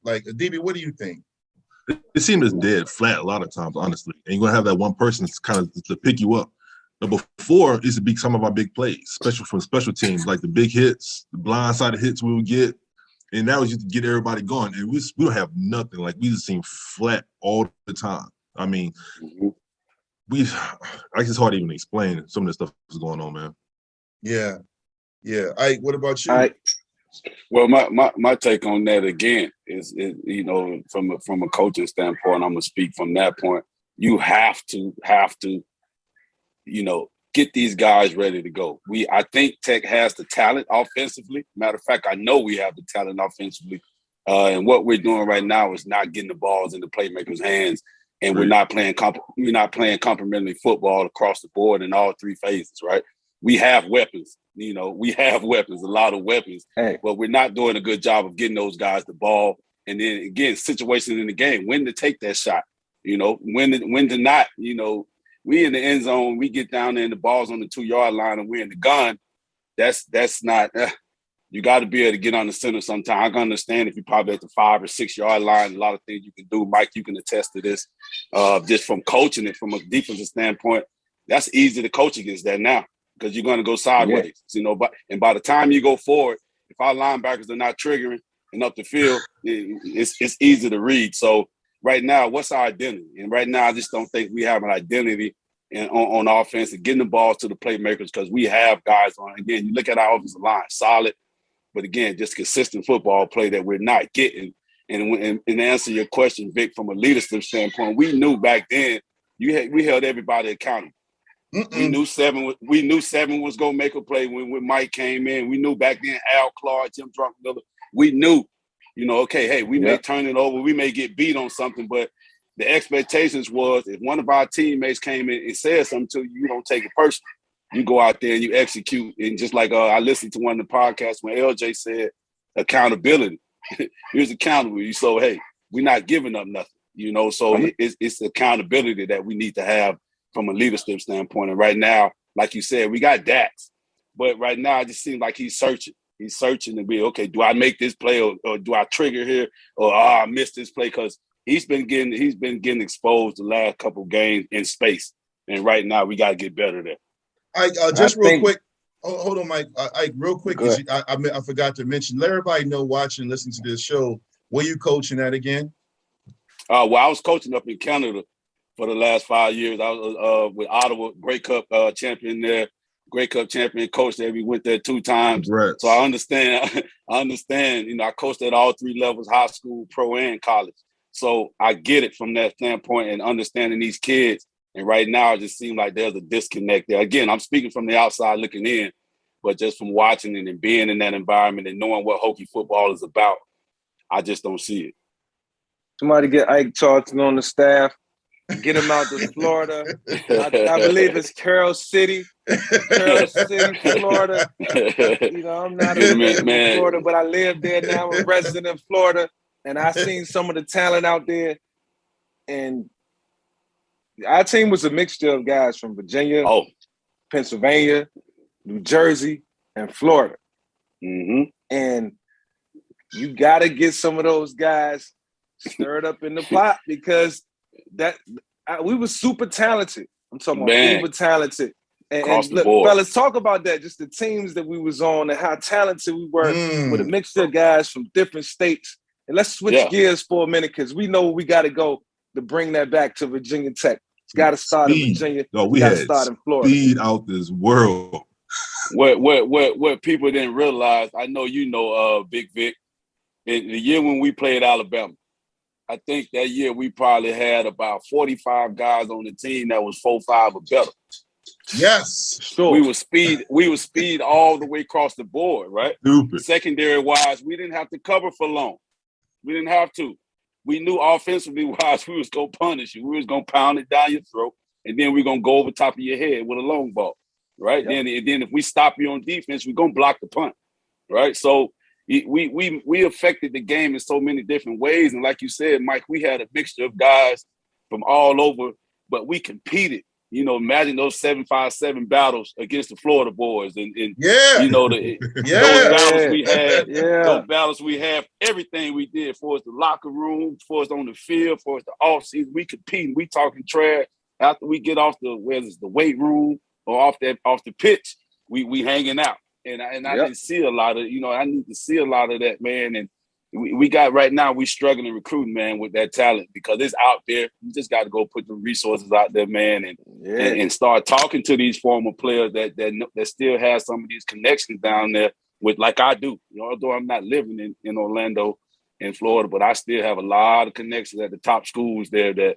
Adibi, what do you think? it seemed as dead flat a lot of times, honestly. And you're gonna have that one person kind of to pick you up. But before, it used to be some of our big plays, especially from special teams, like the big hits, the blindside hits we would get. And that was just to get everybody going. And we don't have nothing. Like, we just seem flat all the time. I mean, it's hard to even explain some of the stuff that's going on, man. Yeah. Yeah. Ike, what about you? Well, my take on that again is you know, from a coaching standpoint, I'm gonna speak from that point. You have to, you know, get these guys ready to go. I think Tech has the talent offensively. Matter of fact, I know we have the talent offensively. And what we're doing right now is not getting the balls in the playmakers' hands, and we're not playing complementary football across the board in all three phases. Right? We have weapons. You know, we have weapons, a lot of weapons, but we're not doing a good job of getting those guys the ball. And then again, situations in the game, when to take that shot, you know, when to not, you know, we in the end zone, we get down there and the ball's on the 2-yard line and we're in the gun. That's not, you got to be able to get on the center sometime. I can understand if you're probably at the 5 or 6 yard line, a lot of things you can do. Mike, you can attest to this, just from coaching it from a defensive standpoint. That's easy to coach against that now, because you're going to go sideways, you know. And by the time you go forward, if our linebackers are not triggering and up the field, it's easy to read. So right now, what's our identity? And right now, I just don't think we have an identity on offense and getting the balls to the playmakers, because we have guys on. Again, you look at our offensive line, solid, but again, just consistent football play that we're not getting. And to answer your question, Vic, from a leadership standpoint, we knew back then we held everybody accountable. We knew seven was gonna make a play when Mike came in. We knew back then Al Clark, Jim Drunkmiller. We knew, you know, okay, hey, we may turn it over, we may get beat on something, but the expectations was if one of our teammates came in and said something to you, you don't take it personally. You go out there and you execute. And just like I listened to one of the podcasts when LJ said accountability. Here's accountable. So hey, we're not giving up nothing, you know. So it's accountability that we need to have from a leadership standpoint. And right now, like you said, we got Dax, but right now it just seems like he's searching. He's searching to be, okay, do I make this play or do I trigger here or I missed this play? Because he's been getting exposed the last couple of games in space. And right now we got to get better there. Quick. Hold on, Mike. Real quick, I forgot to mention, let everybody know watching, listening to this show, where you coaching at again? Well, I was coaching up in Canada for the last 5 years. I was with Ottawa, Grey Cup champion there, Grey Cup champion, coach there. We went there 2 times. Right. So I understand, you know, I coached at all 3 levels, high school, pro, and college. So I get it from that standpoint and understanding these kids. And right now, it just seems like there's a disconnect there. Again, I'm speaking from the outside looking in, but just from watching it and being in that environment and knowing what Hokie football is about, I just don't see it. Somebody get Ike Charlton on the staff. Get him out to Florida. I believe it's Carroll City, Florida. You know, I'm not a resident of Florida, but I live there now. I'm a resident of Florida, and I seen some of the talent out there. And our team was a mixture of guys from Virginia, Pennsylvania, New Jersey, and Florida. Mm-hmm. And you got to get some of those guys stirred up in the pot, because we were super talented. I'm talking about super talented. And look, fellas, talk about that. Just the teams that we was on and how talented we were with a mixture of guys from different states. And let's switch gears for a minute, because we know we got to go to bring that back to Virginia Tech. It's got to start in Virginia. No, we got to start in Florida. Speed out this world. What people didn't realize, I know you know, Big Vic, in the year when we played Alabama, I think that year we probably had about 45 guys on the team that was 4.5 or better. Yes, sure. We were speed all the way across the board, right? Stupid. Secondary wise, we didn't have to cover for long. We didn't have to. We knew offensively wise we was gonna punish you. We was gonna pound it down your throat, and then we're gonna go over top of your head with a long ball, right? Yep. Then if we stop you on defense, we're gonna block the punt, right? So we affected the game in so many different ways, and like you said, Mike, we had a mixture of guys from all over, but we competed imagine those 757 battles against the Florida boys, and yeah, those battles we had, Yeah. those battles we had, everything we did for us, the locker room, for us on the field, for us the off season, we compete, we talking trash. After we get off the weight room or off the pitch, we hanging out, and I didn't see a lot of, I need to see a lot of that, man, and. We got right now, we struggling recruiting, man, with that talent because it's out there. You just got to go put the resources out there, man, and start talking to these former players that still have some of these connections down there with, like I do. Although I'm not living in Orlando, in Florida, but I still have a lot of connections at the top schools there that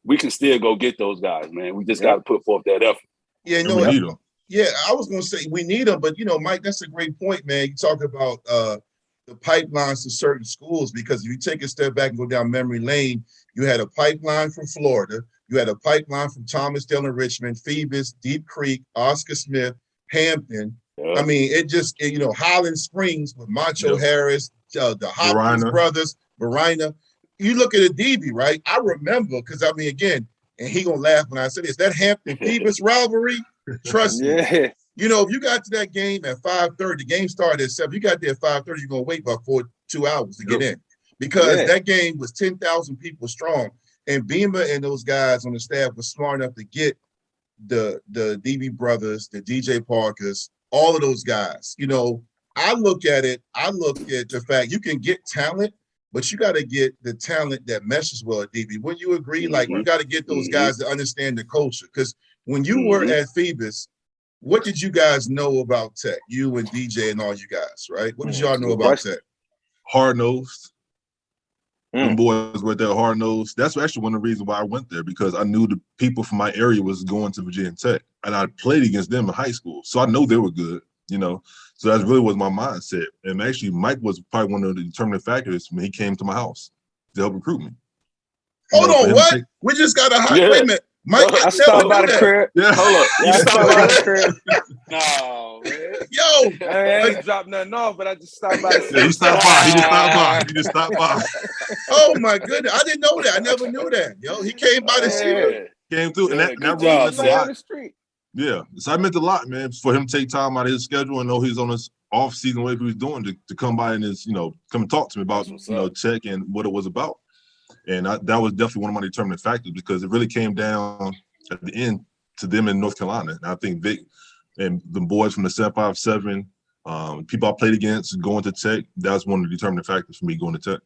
we can still go get those guys, man. We just got to put forth that effort. Yeah, we need them. Yeah, I was going to say we need them, but Mike, that's a great point, man. You talk about the pipelines to certain schools, because if you take a step back and go down memory lane, you had a pipeline from Florida, you had a pipeline from Thomasdale and Richmond, Phoebus, Deep Creek, Oscar Smith, Hampton. Yeah. I mean, it just, Highland Springs with Macho Harris, the Hopkins brothers, Verina. You look at Adibi, right? I remember, because again, and he gonna laugh when I say this, that Hampton Phoebus rivalry, trust me. If you got to that game at 5:30, the game started at 7. You got there at 5:30, you're gonna wait about 2 hours to get in, because that game was 10,000 people strong. And Beamer and those guys on the staff were smart enough to get the DB brothers, the DJ Parkers, all of those guys. I look at the fact you can get talent, but you got to get the talent that meshes well at DB. Wouldn't you agree? Like, you got to get those guys to understand the culture. Because when you were at Phoebus, what did you guys know about Tech? You and DJ and all you guys, right? What did y'all know about Tech? Hard-nosed. Them boys were there hard-nosed. That's actually one of the reasons why I went there, because I knew the people from my area was going to Virginia Tech, and I played against them in high school. So I know they were good, So that really was my mindset. And actually, Mike was probably one of the determining factors when he came to my house to help recruit me. Hold on, what? We just got a wait a minute. Mike, I stopped by the crib. Yeah. Hold up. You stopped by the crib. No, man. Yo. I ain't dropped nothing off, but I just stopped by. Yeah, he stopped by. He just stopped by. Oh, my goodness. I didn't know that. I never knew that. Yo, he came by to see me. Came through, and that really meant a lot. Yeah, so that meant a lot, man, for him to take time out of his schedule and know he's on his off-season, whatever he was doing, to come by and come and talk to me about, Tech and what it was about. And that was definitely one of my determining factors, because it really came down at the end to them in North Carolina. And I think Vick and the boys from the 757, people I played against going to Tech, that was one of the determining factors for me going to Tech.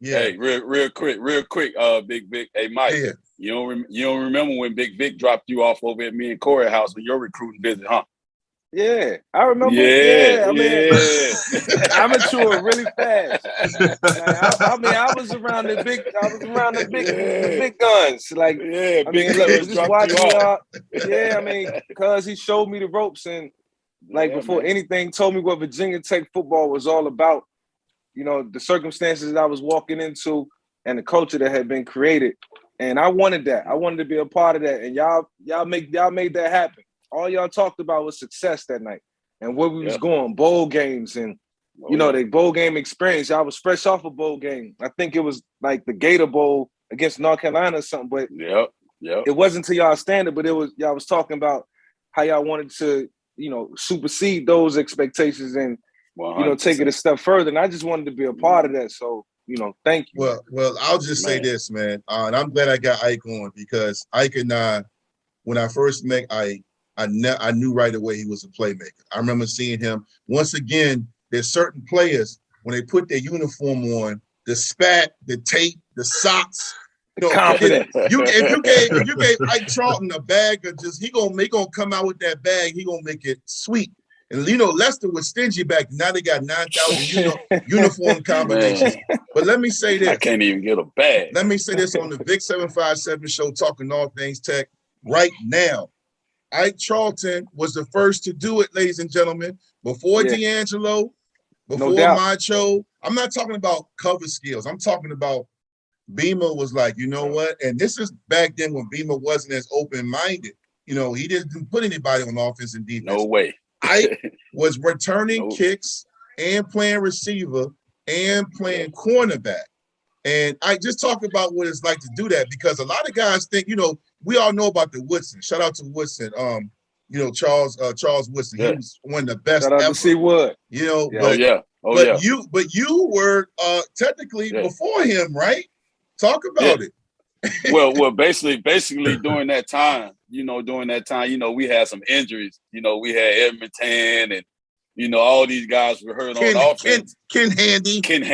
Yeah. Hey, real quick, Big Vic. Hey, Mike, you don't remember when Big Vic dropped you off over at me and Corey's house on your recruiting visit, huh? Yeah, I remember. Yeah, I matured really fast. I was around the big guns. Like, just watching y'all. Yeah, because he showed me the ropes, and before anything, told me what Virginia Tech football was all about. The circumstances that I was walking into and the culture that had been created, and I wanted that. I wanted to be a part of that, and y'all made that happen. All y'all talked about was success that night and where we was going, bowl games, and the bowl game experience. Y'all was fresh off a bowl game. I think it was like the Gator Bowl against North Carolina or something, but it wasn't to y'all standard, but y'all was talking about how y'all wanted to, supersede those expectations and 100%. Take it a step further. And I just wanted to be a part of that. So, thank you. Well, I'll just say this, man. And I'm glad I got Ike on, because Ike and I, when I first met Ike, I knew right away he was a playmaker. I remember seeing him. Once again, there's certain players, when they put their uniform on, the spat, the tape, the socks. Confident. If you gave Ike Charlton a bag of he gonna come out with that bag, he gonna make it sweet. And Lester was stingy back then. Now they got 9,000 uniform combinations. But let me say this. I can't even get a bag. Let me say this on the VICK757 Show, talking all things Tech right now. Ike Charlton was the first to do it, ladies and gentlemen. Before D'Angelo, before Macho. I'm not talking about cover skills. I'm talking about Beamer was like, you know what? And this is back then when Beamer wasn't as open-minded. He didn't put anybody on offense and defense. No way. Ike was returning kicks and playing receiver and playing cornerback. And I just talk about what it's like to do that, because a lot of guys think, we all know about the Woodson. Shout out to Woodson. Charles Woodson. Yeah. He was one of the best Shout out ever. to C. Wood. But you were technically before him, right? Talk about it. well, basically during that time, we had some injuries. We had Edmonton and all these guys were hurt on offense. Ken Handy. And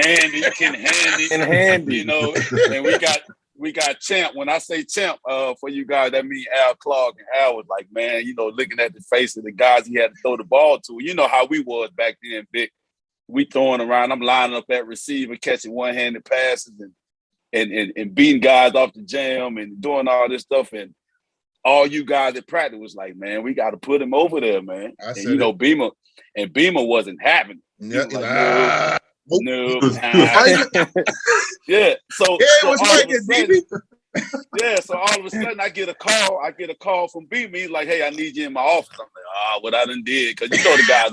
we got Champ. When I say Champ, for you guys, that means Al Clark. And Al was like, man, looking at the face of the guys he had to throw the ball to. You know how we was back then, Vic. We throwing around. I'm lining up at receiver, catching one-handed passes and beating guys off the jam and doing all this stuff. And all you guys at practice was like, man, we got to put him over there, man. Beamer wasn't having it. No. Yeah. So all of a sudden I get a call from Beamer. He's like, hey, I need you in my office. I'm like, what I done did, because the guys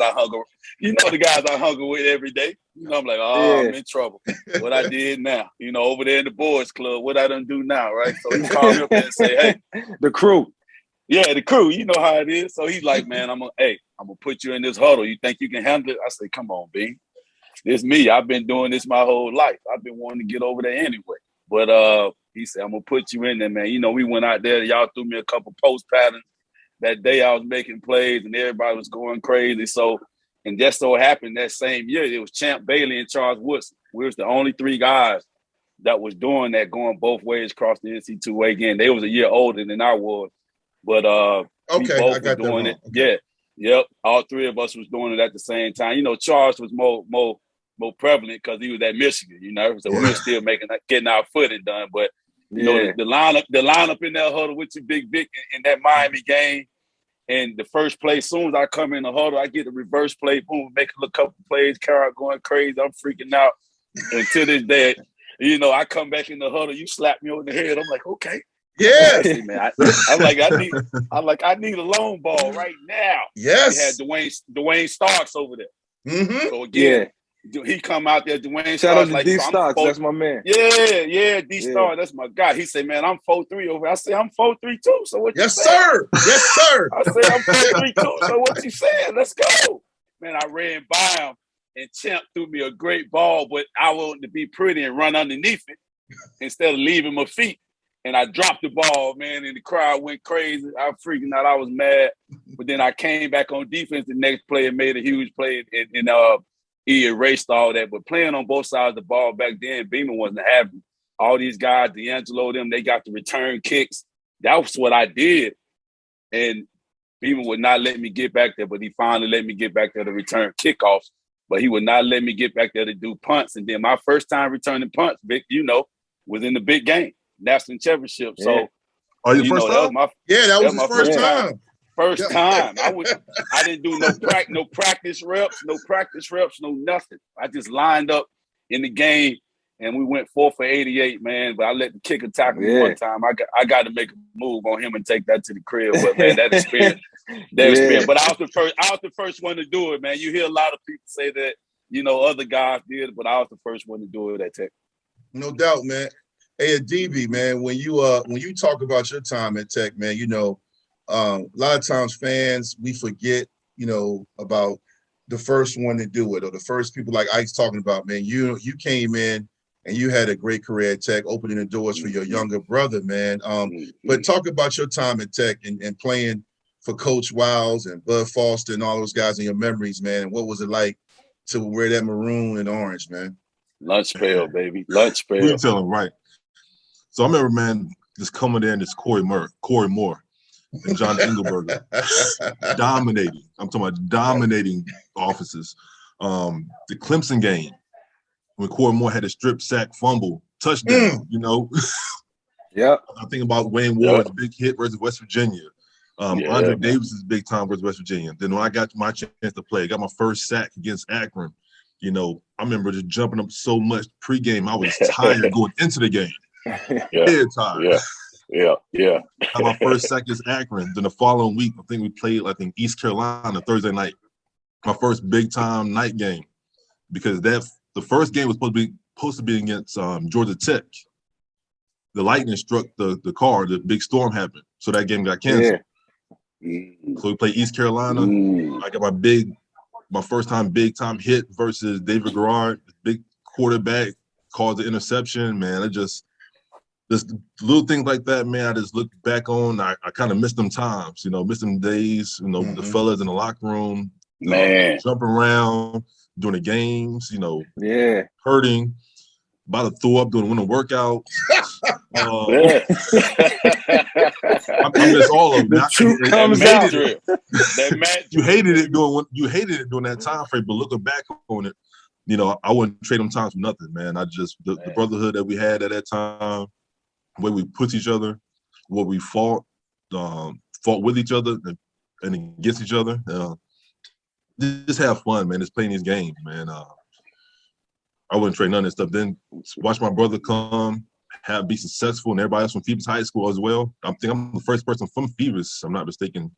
I hung with every day. I'm like, I'm in trouble. What I did now, over there in the boys club, what I done do now, right? So he called me up and say, hey, the crew. Yeah, the crew, you know how it is. So he's like, man, I'm gonna put you in this huddle. You think you can handle it? I say, come on, Beam. It's me. I've been doing this my whole life. I've been wanting to get over there anyway. But he said, I'm gonna put you in there, man. We went out there, y'all threw me a couple post patterns. That day I was making plays and everybody was going crazy. So, and just so happened that same year, it was Champ Bailey and Charles Woodson. We was the only three guys that was doing that, going both ways across the NC2A game. They was a year older than I was. But we both were doing it. Okay. Yeah. Yep. All three of us was doing it at the same time. Charles was more prevalent because he was at Michigan, so we were still getting our footing done. But the lineup in that huddle with you, Big Vick, in that Miami game, and the first play, as soon as I come in the huddle, I get a reverse play, boom, make a couple plays, Carol going crazy, I'm freaking out. And to this day, I come back in the huddle, you slap me on the head, I'm like, okay. Yeah, man. I need a long ball right now. Yes, we had Dwayne Starks over there. Mm-hmm. So again, he come out there. Dwayne shout out Starks, to D Starks. That's my man. Yeah, D Starks. That's my guy. He said, man, I'm 4'3" over. I say I'm 4'3" too. So what? Yes, sir. Yes, sir. I say I'm 4'3" too. So what you saying? Let's go, man. I ran by him, and Champ threw me a great ball, but I wanted to be pretty and run underneath it instead of leaving my feet. And I dropped the ball, man, and the crowd went crazy. I was freaking out. I was mad. But then I came back on defense the next play and made a huge play. And he erased all that. But playing on both sides of the ball back then, Beamer wasn't having all these guys, D'Angelo, them, they got the return kicks. That was what I did. And Beamer would not let me get back there, but he finally let me get back there to return kickoffs. But he would not let me get back there to do punts. And then my first time returning punts, Vic, was in the big game. National championship. So, your first time? That was his first time. First time. I didn't do no practice reps, no nothing. I just lined up in the game, and we went 4 for 88, man. But I let the kicker tackle me one time. I got to make a move on him and take that to the crib. But man, that experience. But I was the first one to do it, man. You hear a lot of people say that, other guys did, but I was the first one to do it at Tech. No doubt, man. Hey, Adibi, man, when you talk about your time at Tech, man, a lot of times fans, we forget, about the first one to do it, or the first people like Ike's talking about, man. You came in and you had a great career at Tech, opening the doors for your younger brother, man. But talk about your time at Tech and playing for Coach Wiles and Bud Foster and all those guys in your memories, man. And what was it like to wear that maroon and orange, man? Lunch pail, baby. Lunch pail. You tell him right. So I remember, man, just coming in, this Corey Moore and John Engelberger dominating. I'm talking about dominating offices. The Clemson game, when Corey Moore had a strip sack fumble touchdown, Yeah. I think about Wayne Ward's big hit versus West Virginia. Andre Davis's big time versus West Virginia. Then when I got my chance to play, I got my first sack against Akron. I remember just jumping up so much pregame. I was tired going into the game. Dead tired. Yeah. Got my first sack against Akron. Then the following week, I think we played East Carolina Thursday night. My first big time night game, because the first game was supposed to be supposed to be against Georgia Tech. The lightning struck the car. The big storm happened, so that game got canceled. So we played East Carolina. I got my first time big time hit versus David Garrard, big quarterback, caused the interception. Man, it just little things like that, man. I just look back on. I kind of miss them times, miss them days. The fellas in the locker room, man, jumping around during the games. Hurting. About to throw up doing winter workouts. I miss all of them. The truth comes out. You hated it during that time frame, but looking back on it, I wouldn't trade them times for nothing, man. I just the brotherhood that we had at that time, the way we put each other, what we fought with each other and against each other. Just have fun, man. Just playing these games, man. I wouldn't trade none of that stuff. Then watch my brother be successful, and everybody else from Phoebus High School as well. I think I'm the first person from Phoebus, I'm not mistaken.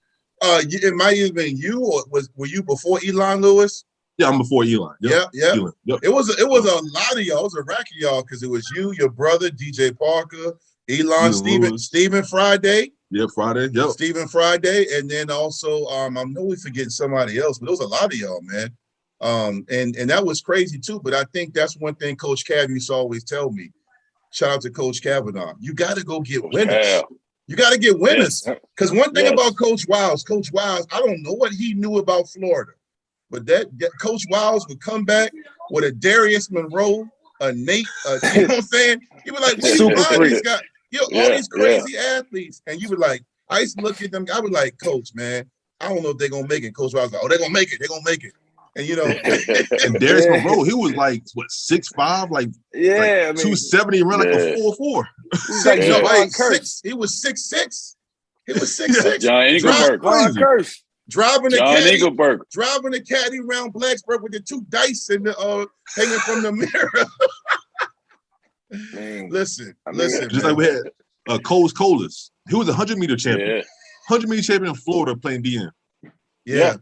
It might have been you, or were you before Elon Lewis? Yeah, I'm before Elon. Yep. Elon. Yep. It was a lot of y'all. It was a rack of y'all because it was you, your brother, DJ Parker, Elon, Stephen Friday. Yeah, Friday. Yep. Stephen Friday, and then also I know we're forgetting somebody else, but there was a lot of y'all, man. And that was crazy too. But I think that's one thing Coach Cav used to always tell me. Shout out to Coach Kavanaugh. You got to go get winners. You got to get winners. Because one thing about Coach Wiles, I don't know what he knew about Florida, but that Coach Wiles would come back with a Darius Monroe, a Nate, you know what I'm saying? He was like, where you find these guys? All these crazy athletes. And you were like, I used to look at them. I was like, Coach, man, I don't know if they're going to make it. Coach Wiles was like, oh, they're going to make it. They're going to make it. And and Darius Monroe, he was like 6'5", like 270, run like a 4'4". He was 6'6". He was 6'6". John Engelberg. Driving the caddy around Blacksburg with the two dice and the hanging from the mirror. Listen. Just like we had Coles Colas. He was a 100-meter champion. 100-meter champion in Florida playing DN. Yeah.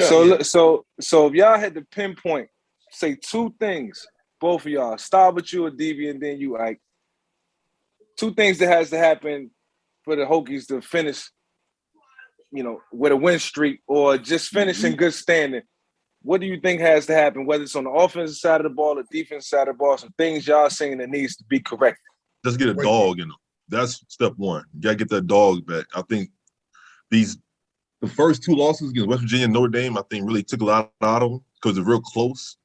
So if y'all had to pinpoint, say two things, both of y'all, start with you, Adibi, and then you, Ike. Two things that has to happen for the Hokies to finish, with a win streak or just finish in good standing. What do you think has to happen, whether it's on the offensive side of the ball or defensive side of the ball, some things y'all saying that needs to be corrected? Just get a dog in them. That's step one. You got to get that dog back. I think the first two losses against West Virginia and Notre Dame, I think, really took a lot out of them because they're real close.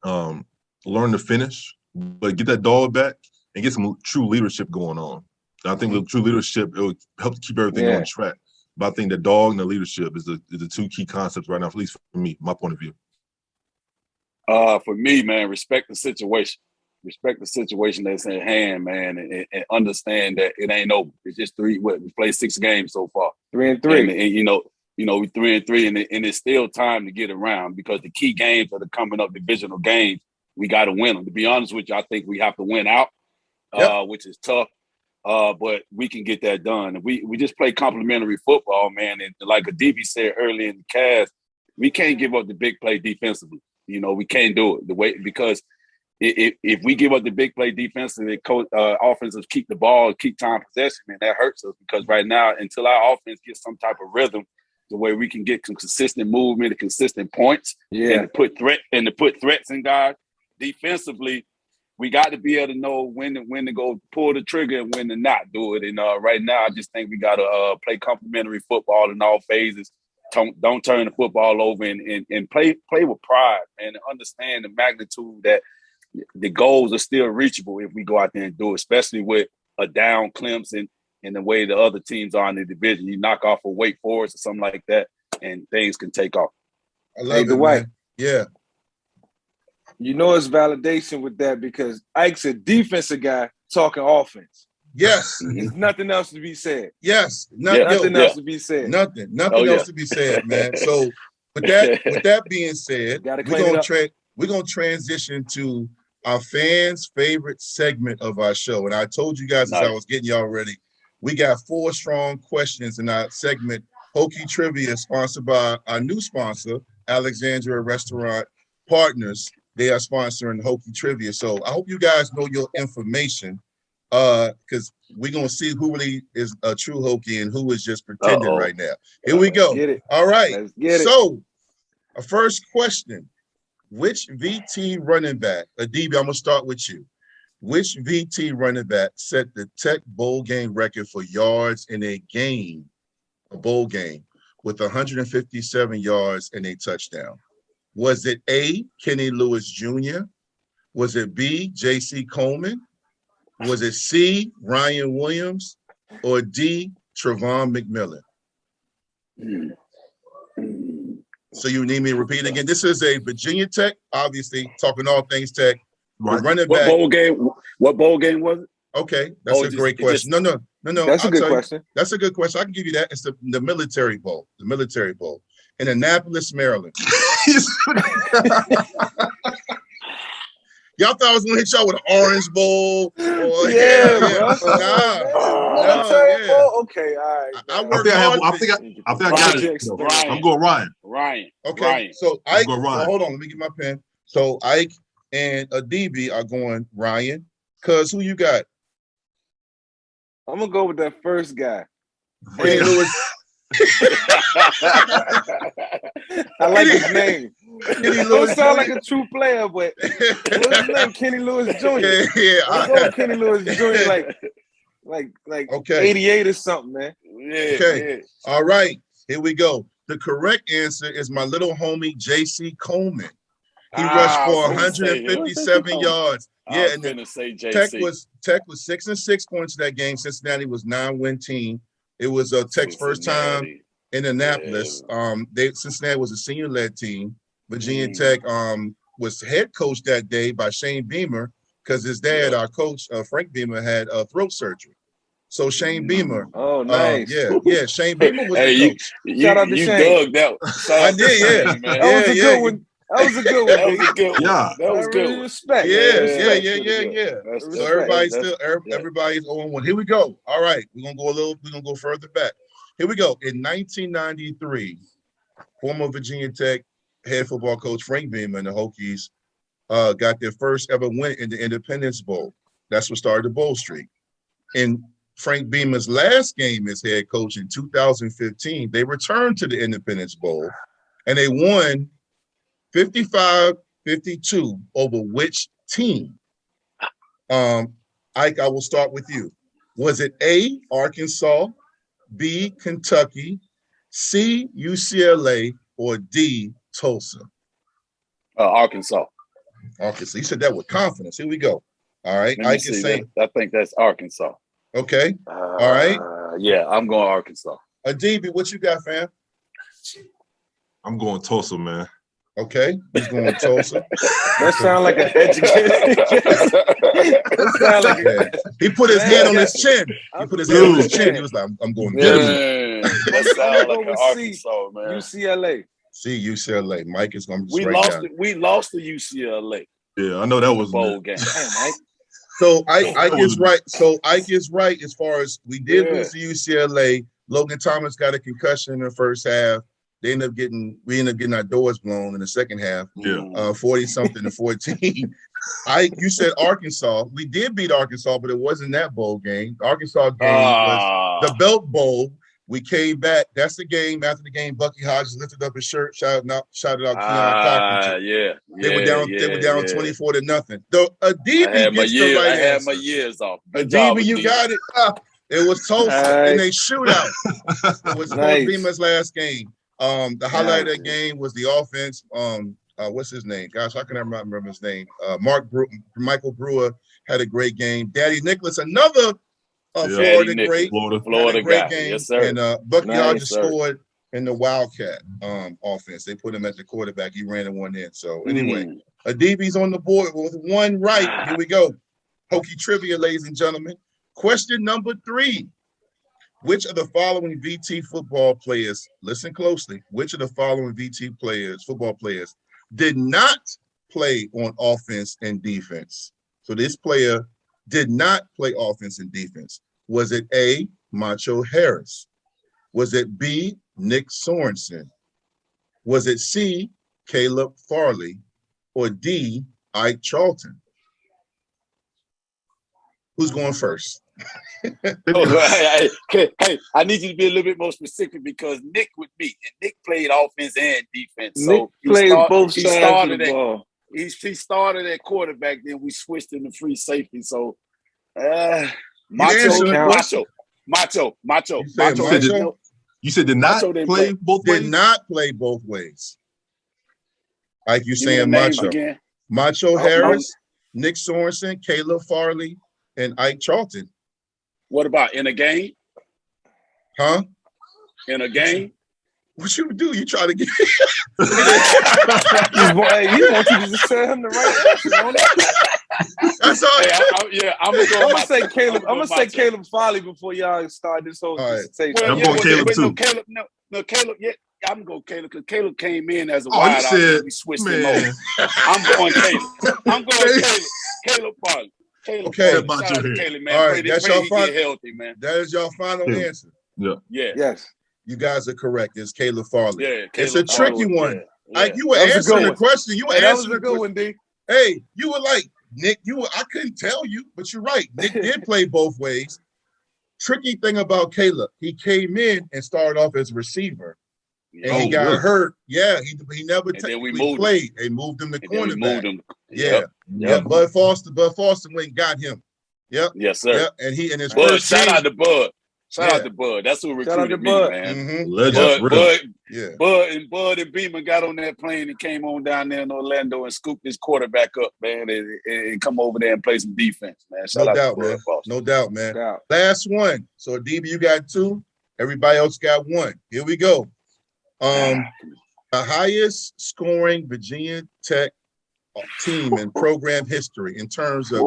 Learn to finish, but get that dog back and get some true leadership going on. I think with true leadership, it will help keep everything on track. But I think the dog and the leadership is the two key concepts right now, at least for me, my point of view. For me, man, respect the situation. Respect the situation that's at hand, man, and understand that it ain't over. It's just we played 6 games so far. 3-3. And we 3-3, and it's still time to get around because the key games that are coming up, divisional games, we got to win them. To be honest with you, I think we have to win out, which is tough. But we can get that done. We just play complimentary football, man. And like Adibi said earlier in the cast, we can't give up the big play defensively. We can't do it because if we give up the big play defensively, offenses keep the ball, keep time possession, man, that hurts us because right now, until our offense gets some type of rhythm, the way we can get some consistent movement and consistent points, and to put threats in guys defensively, we got to be able to know when to go pull the trigger and when to not do it. And right now, I just think we got to play complementary football in all phases. Don't turn the football over and play with pride, man, and understand the magnitude that the goals are still reachable if we go out there and do it, especially with a down Clemson and the way the other teams are in the division. You knock off a Wake Forest or something like that, and things can take off. I love it, Dwight. man. Yeah. It's validation with that because Ike's a defensive guy talking offense. Yes. There's nothing else to be said. Yes. Nothing else to be said. Nothing else to be said, man. So with that being said, we're gonna transition to our fans' favorite segment of our show. And I told you guys as I was getting y'all ready, we got 4 strong questions in our segment, Hokie Trivia, sponsored by our new sponsor, Alexandria Restaurant Partners. they are sponsoring Hokie Trivia. So I hope you guys know your information, because we're gonna see who really is a true Hokie and who is just pretending right now. Here we go. Get it. All right. Let's get it. So, a first question: which VT running back? Adibi, I'm gonna start with you. Which VT running back set the Tech bowl game record for yards in a bowl game, with 157 yards and a touchdown? Was it A, Kenny Lewis Jr.? Was it B, J.C. Coleman? Was it C, Ryan Williams? Or D, Trevon McMillan? So you need me to repeat again. This is a Virginia Tech, obviously, talking all things Tech. Right. Running What back. bowl game was it? Okay, that's a great question. No. That's a good question. That's a good question. I can give you that. It's the Military Bowl. The Military Bowl in Annapolis, Maryland. Y'all thought I was gonna hit y'all with an Orange Bowl? Or, Yeah. Okay, all right. I think I got it. Ryan. I'm going Ryan. Ryan. Okay, Ryan. so Ike. Go Ryan. Hold on, let me get my pen. So Ike and Adibi are going Ryan. Cuz who you got? I'm gonna go with that first guy. Kenny Lewis. I like his name. Kenny Don't Lewis sound Jr. like a true player, but what's his name? Kenny Lewis Jr. Yeah. Let's go with Kenny Lewis Jr. like Okay. 88 or something, man. Yeah, Okay. yeah. All right, here we go. The correct answer is my little homie J.C. Coleman. He rushed for 157 yards. I was and gonna say JC. Tech was 6-6 points in that game. Cincinnati was 9-win team. It was Tech's first time in Annapolis. Cincinnati was a senior-led team. Virginia Tech was head coached that day by Shane Beamer, because his dad, our coach, Frank Beamer, had throat surgery. So Shane Beamer. Oh, nice. Shane Beamer was the coach. Shout out to Shane. Dug that. I did, yeah. Man. That was a good one. That was a good one. That was a good one. Yeah. That was good. Respect. Yeah. That's So everybody's 0-1. Here we go. All right, we're gonna go further back. Here we go. In 1993, former Virginia Tech head football coach Frank Beamer and the Hokies got their first ever win in the Independence Bowl. That's what started the bowl streak. In Frank Beamer's last game as head coach in 2015, they returned to the Independence Bowl and they won 55-52 over which team? Ike, I will start with you. Was it A, Arkansas, B, Kentucky, C, UCLA, or D, Tulsa? Arkansas. Arkansas. You said that with confidence. Here we go. All right. Ike is saying. I think that's Arkansas. Okay. All right. Yeah, I'm going Arkansas. Adibi, what you got, fam? I'm going Tulsa, man. Okay, he's going Tulsa. That sounds like an education. That sound like He put his hand on his chin. He put his hand on his chin. He was like, I'm going to get him. That sounds like an Arkansas, man. UCLA. See, UCLA. Mike is going to We lost to UCLA. Yeah, I know that was bowl game. Damn, Mike. So Ike is right. So Ike is right as far as we did lose to UCLA. Logan Thomas got a concussion in the first half. We ended up getting our doors blown in the second half. 40-something to 14. Ike, you said Arkansas. We did beat Arkansas, but it wasn't that bowl game. The Arkansas game was the Belt Bowl. We came back. That's the game. After the game, Bucky Hodges lifted up his shirt, shouted out Keon Carpenter. They were down 24-0. Though Adibi gets the right answer. I had my years off. Adibi, you got it. It was Tulsa in a shootout. It was Beamer's last game. The highlight of the game was the offense. What's his name? Gosh, how can I remember his name? Michael Brewer had a great game. Daddy Nicholas, another Florida great. Florida great guy. game. Yes, sir. And Bucky Hodges scored in the Wildcat offense. They put him at the quarterback. He ran one in. So anyway, Adibi's on the board with one right. Here we go. Hokie trivia, ladies and gentlemen. Question number 3. Which of the following VT football players, listen closely, which of the following football players did not play on offense and defense? So this player did not play offense and defense. Was it A, Macho Harris? Was it B, Nick Sorensen? Was it C, Caleb Farley? or D, Ike Charlton? Who's going first? Hey, I need you to be a little bit more specific because Nick with me, and Nick played offense and defense. So Nick played both sides of the ball. He started at quarterback, then we switched him to free safety. So, Macho. You said did not play both ways? Did not play both ways. Like you saying Macho. Again. Macho Harris, Nick Sorensen, Caleb Farley, and Ike Charlton. What about in a game? Huh? In a game? What you do? You try to get He wants you to just tell him the right answer, don't he? That's all. I'm gonna say Caleb. I'm gonna say Caleb Farley before y'all start this whole conversation. I'm going Caleb too. Caleb. Yeah, I'm going Caleb because Caleb came in as a wide out and we switched him over. I'm going Caleb. Caleb Farley. Caleb Farley. Caleb, man. All right, that's your get healthy, man. That is your final answer. Yeah. Yes. You guys are correct. It's Caleb Farley. Yeah, it's a tricky one. Yeah. Like you were answering the question. You were answering a good one, D. Hey, you were like, Nick, I couldn't tell you, but you're right. Nick did play both ways. Tricky thing about Caleb, he came in and started off as a receiver. And he got hurt. Yeah, he never played. They moved him to cornerback. Yeah. Bud Foster went and got him. Yep. Yes, sir. Yep. And he in his Bud, first shout team, out to Bud. Shout out to Bud. That's who recruited me, man. Mm-hmm. Bud and Beeman got on that plane and came on down there in Orlando and scooped his quarterback up, man, and come over there and play some defense, man. Shout out to Bud Foster. No doubt, man. Last one. So, Adibi, you got 2. Everybody else got 1. Here we go. The highest scoring Virginia Tech team in program history in terms of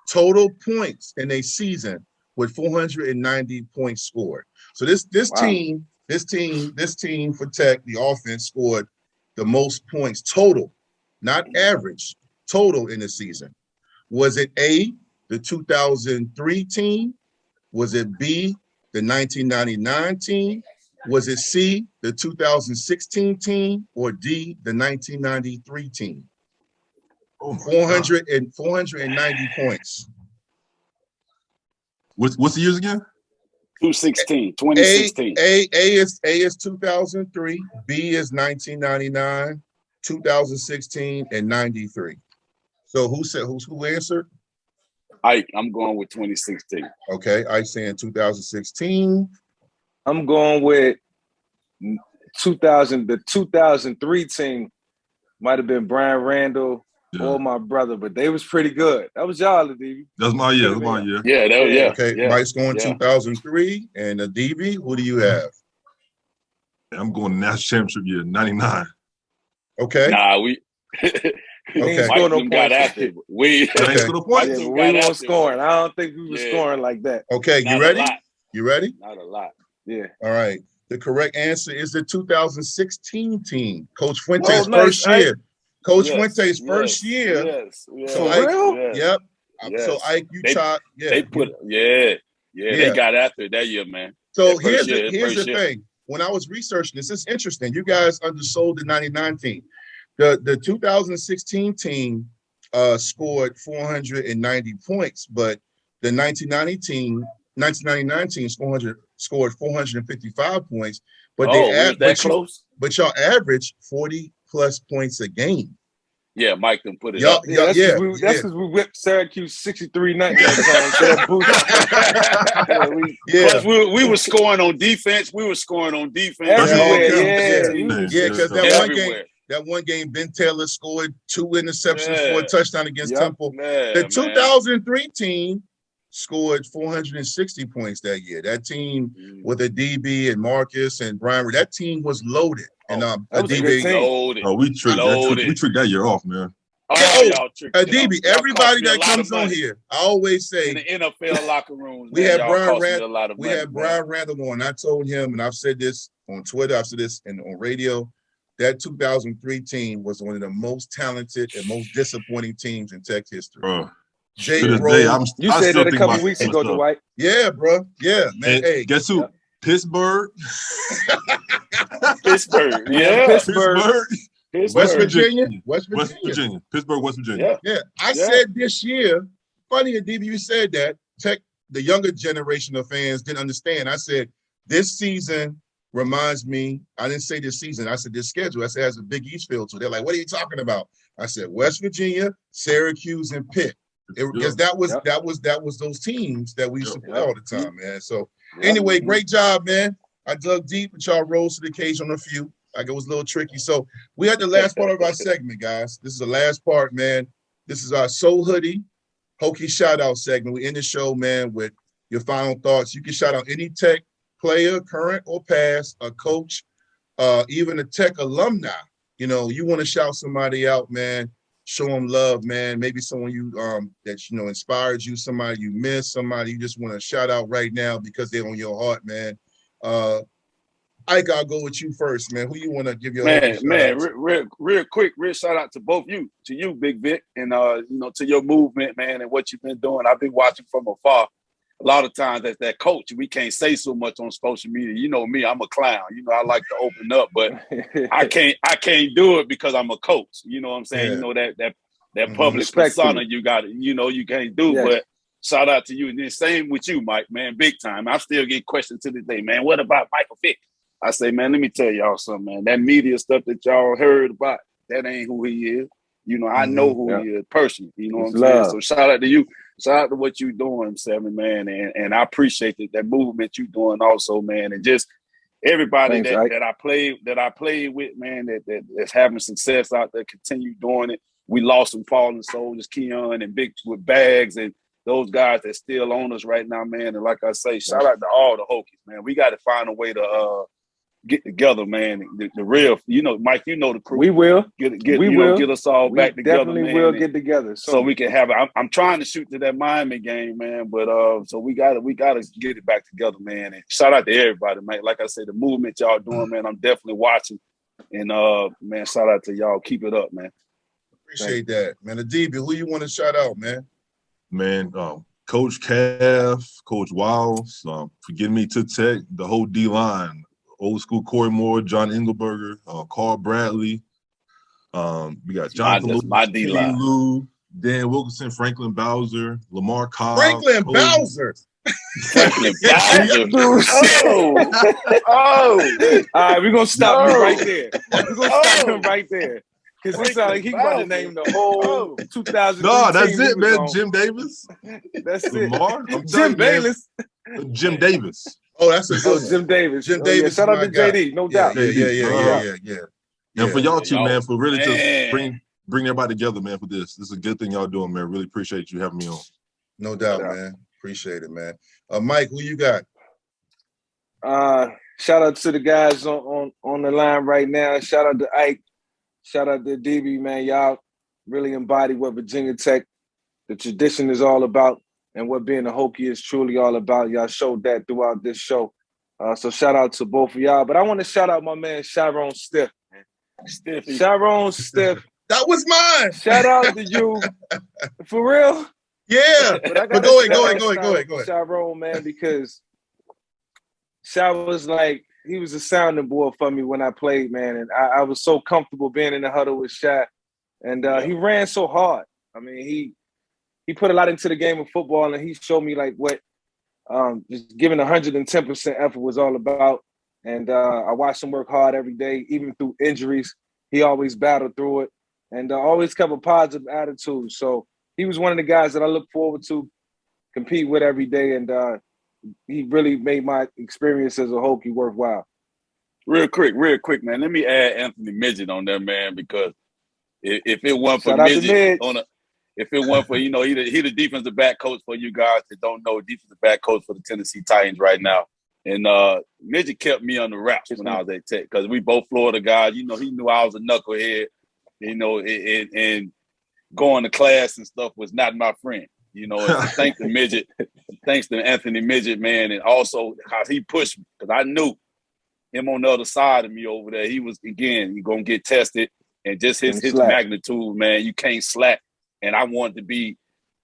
total points in a season with 490 points scored. So this team for Tech, the offense scored the most points total, not average, total in the season. Was it A, the 2003 team? Was it B, the 1999 team? Was it C, the 2016 team, or D, the 1993 team? 490 points. What's the years again? 2016. A is 2003. B is 1999, 2016, and 93. So who answered? Ike, I'm going with 2016. Okay, Ike saying 2016. I'm going with 2000. The 2003 team might have been Brian Randall or my brother, but they was pretty good. That was y'all, Adibi. That's my year. Yeah. Okay, Mike's going 2003, and Adibi, who do you have? I'm going national championship year, 99. Okay. Nah, we. Mike got after. We weren't scoring. I don't think we were scoring like that. Okay, you ready? You ready? Not a lot. Yeah. All right. The correct answer is the 2016 team. Coach Fuente's first year. Coach Fuente's first year. Yes. So Ike, yep. So Ike, They put they got after it that year, man. So here's the thing. When I was researching this, it's interesting. You guys undersold the 99 team. The 2016 team scored 490 points, but the 1999 team scored 455 points. But y'all average 40 plus points a game. Yeah, Mike can put it up. That's because we whipped Syracuse 63-0. We were scoring on defense. Because that one game, Ben Taylor scored 2 interceptions for a touchdown against Temple. The 2003 team scored 460 points that year. That team with Adibi and Marcus and Brian, that team was loaded. And Adibi, we tricked that year off, man. Adibi, everybody that comes on here, I always say in the NFL locker rooms. We had Brian Randall on. I told him, and I've said this on Twitter, I've said this on radio. That 2003 team was one of the most talented and most disappointing teams in Tech history. You said that a couple weeks ago, Dwight. Yeah, bro. Yeah, man. Hey, guess who? Pittsburgh. Pittsburgh. West Virginia. Pittsburgh, West Virginia. Yeah. I said this year, funny, Adibi, you said that. The younger generation of fans didn't understand. I said, this season reminds me, I didn't say this season, I said this schedule. I said it has a Big East feel to it. They're like, what are you talking about? I said West Virginia, Syracuse, and Pitt. Because that was those teams that we used to play all the time, man. So anyway, great job, man. I dug deep, but y'all rose to the occasion on a few. Like it was a little tricky. So we had the last part of our segment, guys. This is the last part, man. This is our Soul Hoodie Hokie shout out segment. We end the show, man, with your final thoughts. You can shout out any Tech player, current or past, a coach, even a Tech alumni. You know, you want to shout somebody out, man. Show them love, man. Maybe someone you that inspired you, somebody you miss, somebody you just want to shout out right now because they're on your heart, man. Ike, I'll go with you first, man. Who you want to give your real quick, real shout out to both you, to you, Big Vic, and to your movement, man, and what you've been doing. I've been watching from afar. A lot of times as that coach, we can't say so much on social media. You know me, I'm a clown. You know, I like to open up, but I can't do it because I'm a coach. You know what I'm saying? Yeah. You know that public persona you got it. You know, you can't do. Yes. But shout out to you. And then same with you, Mike, man, big time. I still get questions to this day, man. What about Michael Vick? I say, man, let me tell y'all something, man. That media stuff that y'all heard about, that ain't who he is. You know, I know who he is personally. You know what I'm saying? So shout out to you. Shout out to what you doing, Seven, man. And I appreciate that movement you doing also, man. And just everybody that I played with, man, that's having success out there, continue doing it. We lost some fallen soldiers, Keon and Big with Bags and those guys that still on us right now, man. And like I say, shout out to all the Hokies, man. We got to find a way to get together, man. The real, Mike, the crew. We will. Get us all back together, man. We definitely will get together. So we can have it. I'm trying to shoot to that Miami game, man. But so we gotta get it back together, man. And shout out to everybody, man. Like I said, the movement y'all doing, man, I'm definitely watching. And man, shout out to y'all. Keep it up, man. Appreciate that, man. Adibi, who you want to shout out, man? Man, Coach Cav, Coach Wiles, forgive me to Tech, the whole D-line. Old school Corey Moore, John Engelberger, Carl Bradley. We got Jonathan Lou, Dan Wilkinson, Franklin Bowser, Lamar Cobb. Franklin Bowser. All right, we're going to stop him right there. We're going to stop him right there. Because it sounds like he about to name the whole 2000. No, that's it, man. Jim Davis. That's Lamar. Jim Bayless. Jim Davis. Oh, that's a good Jim Davis. Jim Davis. Shout out to JD, no doubt. Yeah. And for y'all two, man, for really just bring everybody together, man, for this. This is a good thing y'all doing, man. Really appreciate you having me on. No doubt, man. Appreciate it, man. Mike, who you got? Shout out to the guys on the line right now. Shout out to Ike. Shout out to Adibi, man. Y'all really embody what Virginia Tech, the tradition is all about. And what being a Hokie is truly all about. Y'all showed that throughout this show. So shout out to both of y'all. But I want to shout out my man, Sharon Stiff. Sharon Stiff. That was mine. Shout out to you. For real? Yeah. But go ahead. Sharon, man, because Sharon was like, he was a sounding board for me when I played, man. And I was so comfortable being in the huddle with Shaq. And he ran so hard. I mean, he put a lot into the game of football, and he showed me like what just giving 110% effort was all about. And I watched him work hard every day, even through injuries. He always battled through it and always kept a positive attitude. So he was one of the guys that I look forward to compete with every day. And he really made my experience as a Hokie worthwhile. Real quick, man. Let me add Anthony Midget on there, man, because if it weren't for Midget if it weren't for, he the defensive back coach for you guys that don't know, defensive back coach for the Tennessee Titans right now. And Midget kept me on the wraps when I was at Tech because we both Florida guys. He knew I was a knucklehead, and going to class and stuff was not my friend. Thanks to Midget, thanks to Anthony Midget, man, and also how he pushed me because I knew him on the other side of me over there. He was, again, you're going to get tested. And just his magnitude, man, you can't slack. And I wanted to be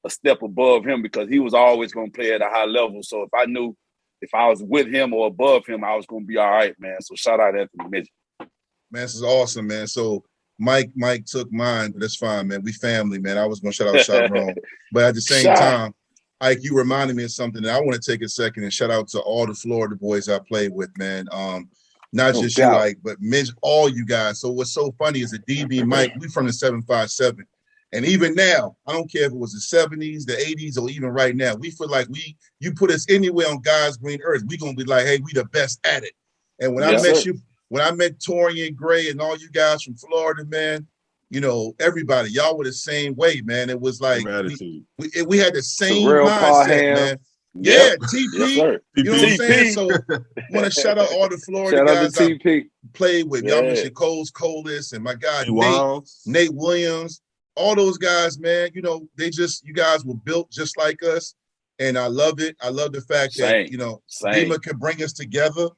a step above him because he was always going to play at a high level. So if I knew if I was with him or above him, I was going to be all right, man. So shout out Anthony Midget. Man, this is awesome, man. So Mike took mine, but that's fine, man. We family, man. I was going to shout out Sharon. But at the same time, Ike, you reminded me of something that I want to take a second and shout out to all the Florida boys I played with, man. Not just you, Ike, but all you guys. So what's so funny is that DB Mike, we from the 757. And even now, I don't care if it was the 70s, the 80s, or even right now, we feel like you put us anywhere on God's green earth, we're going to be like, hey, we the best at it. And when I met you, when I met Torian Gray and all you guys from Florida, man, you know, everybody, y'all were the same way, man. It was like we had the same mindset, man. Yeah, TP. Yes, you know what I'm saying? So I want to shout out all the Florida guys I played with. Y'all mentioned Coles and my guy Nate Williams. All those guys, man, you know, you guys were built just like us. And I love it. I love the fact that, you know, Dima could bring us together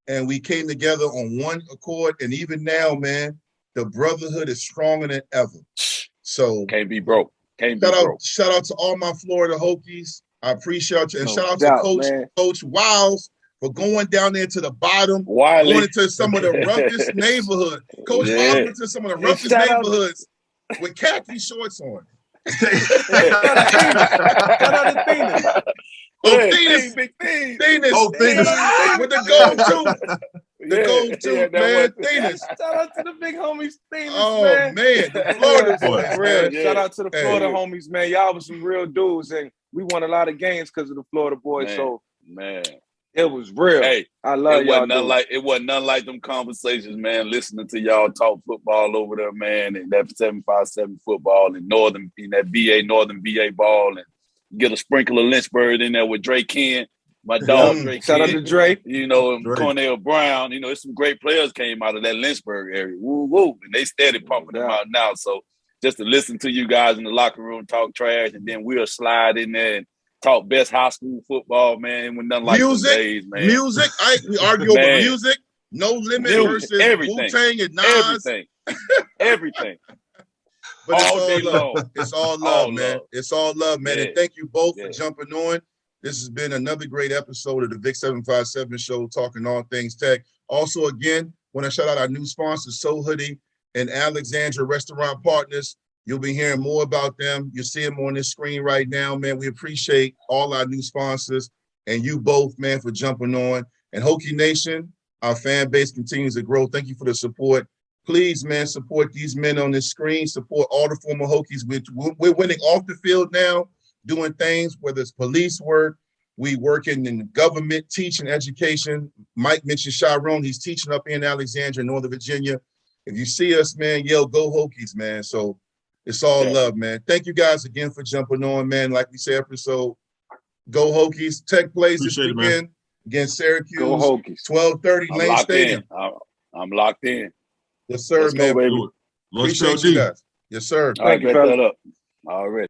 and we came together on one accord. And even now, man, the brotherhood is stronger than ever. So can't be broke. Shout out to all my Florida Hokies. I appreciate you. And shout out to Coach Wiles for going down there to the bottom, going into some of the roughest neighborhoods. Coach Wiles went to some of the roughest neighborhoods with khaki shorts on. Shout out to Thenis. Thenis with the gold tooth. The gold tooth, man. Thenis. Shout out to the big homies, Thenis, man. The Florida boys, man. Shout out to the Florida homies, man. Y'all was some real dudes, and we won a lot of games because of the Florida boys. Man, so, man, it was real. Hey, I love y'all. It wasn't nothing like them conversations, man. Listening to y'all talk football over there, man, and that 757 football and Northern VA ball, and get a sprinkle of Lynchburg in there with Dre Ken, my dog Dre. Shout out to Dre. You know, Cornell Brown. You know, some great players came out of that Lynchburg area. Woo woo, and they steady pumping them out now. So just to listen to you guys in the locker room talk trash, and then we'll slide in there and talk best high school football, man. When nothing like those days, man. Music. We argue over music. No Limit versus Wu-Tang and Nas. Everything. But it's all love, man. It's all love, man. And thank you both for jumping on. This has been another great episode of the VICK757 Show, talking all things tech. Also, again, want to shout out our new sponsors, Soul Hoodie and Alexandria Restaurant Partners. You'll be hearing more about them. You see them on this screen right now, man. We appreciate all our new sponsors and you both, man, for jumping on. And Hokie Nation, our fan base continues to grow. Thank you for the support. Please, man, support these men on this screen. Support all the former Hokies. We're winning off the field now, doing things, whether it's police work, we working in government, teaching, education. Mike mentioned Chiron. He's teaching up in Alexandria, Northern Virginia. If you see us, man, yell, go Hokies, man. So it's all love, man. Thank you guys again for jumping on, man. Like we said, episode, go Hokies. Tech plays this weekend against Syracuse. Go Hokies. 12:30 Lane Stadium. I'm locked in. Yes, sir, Let's man. go, baby. Appreciate you guys. Yes, sir. Thank you, fella. Already.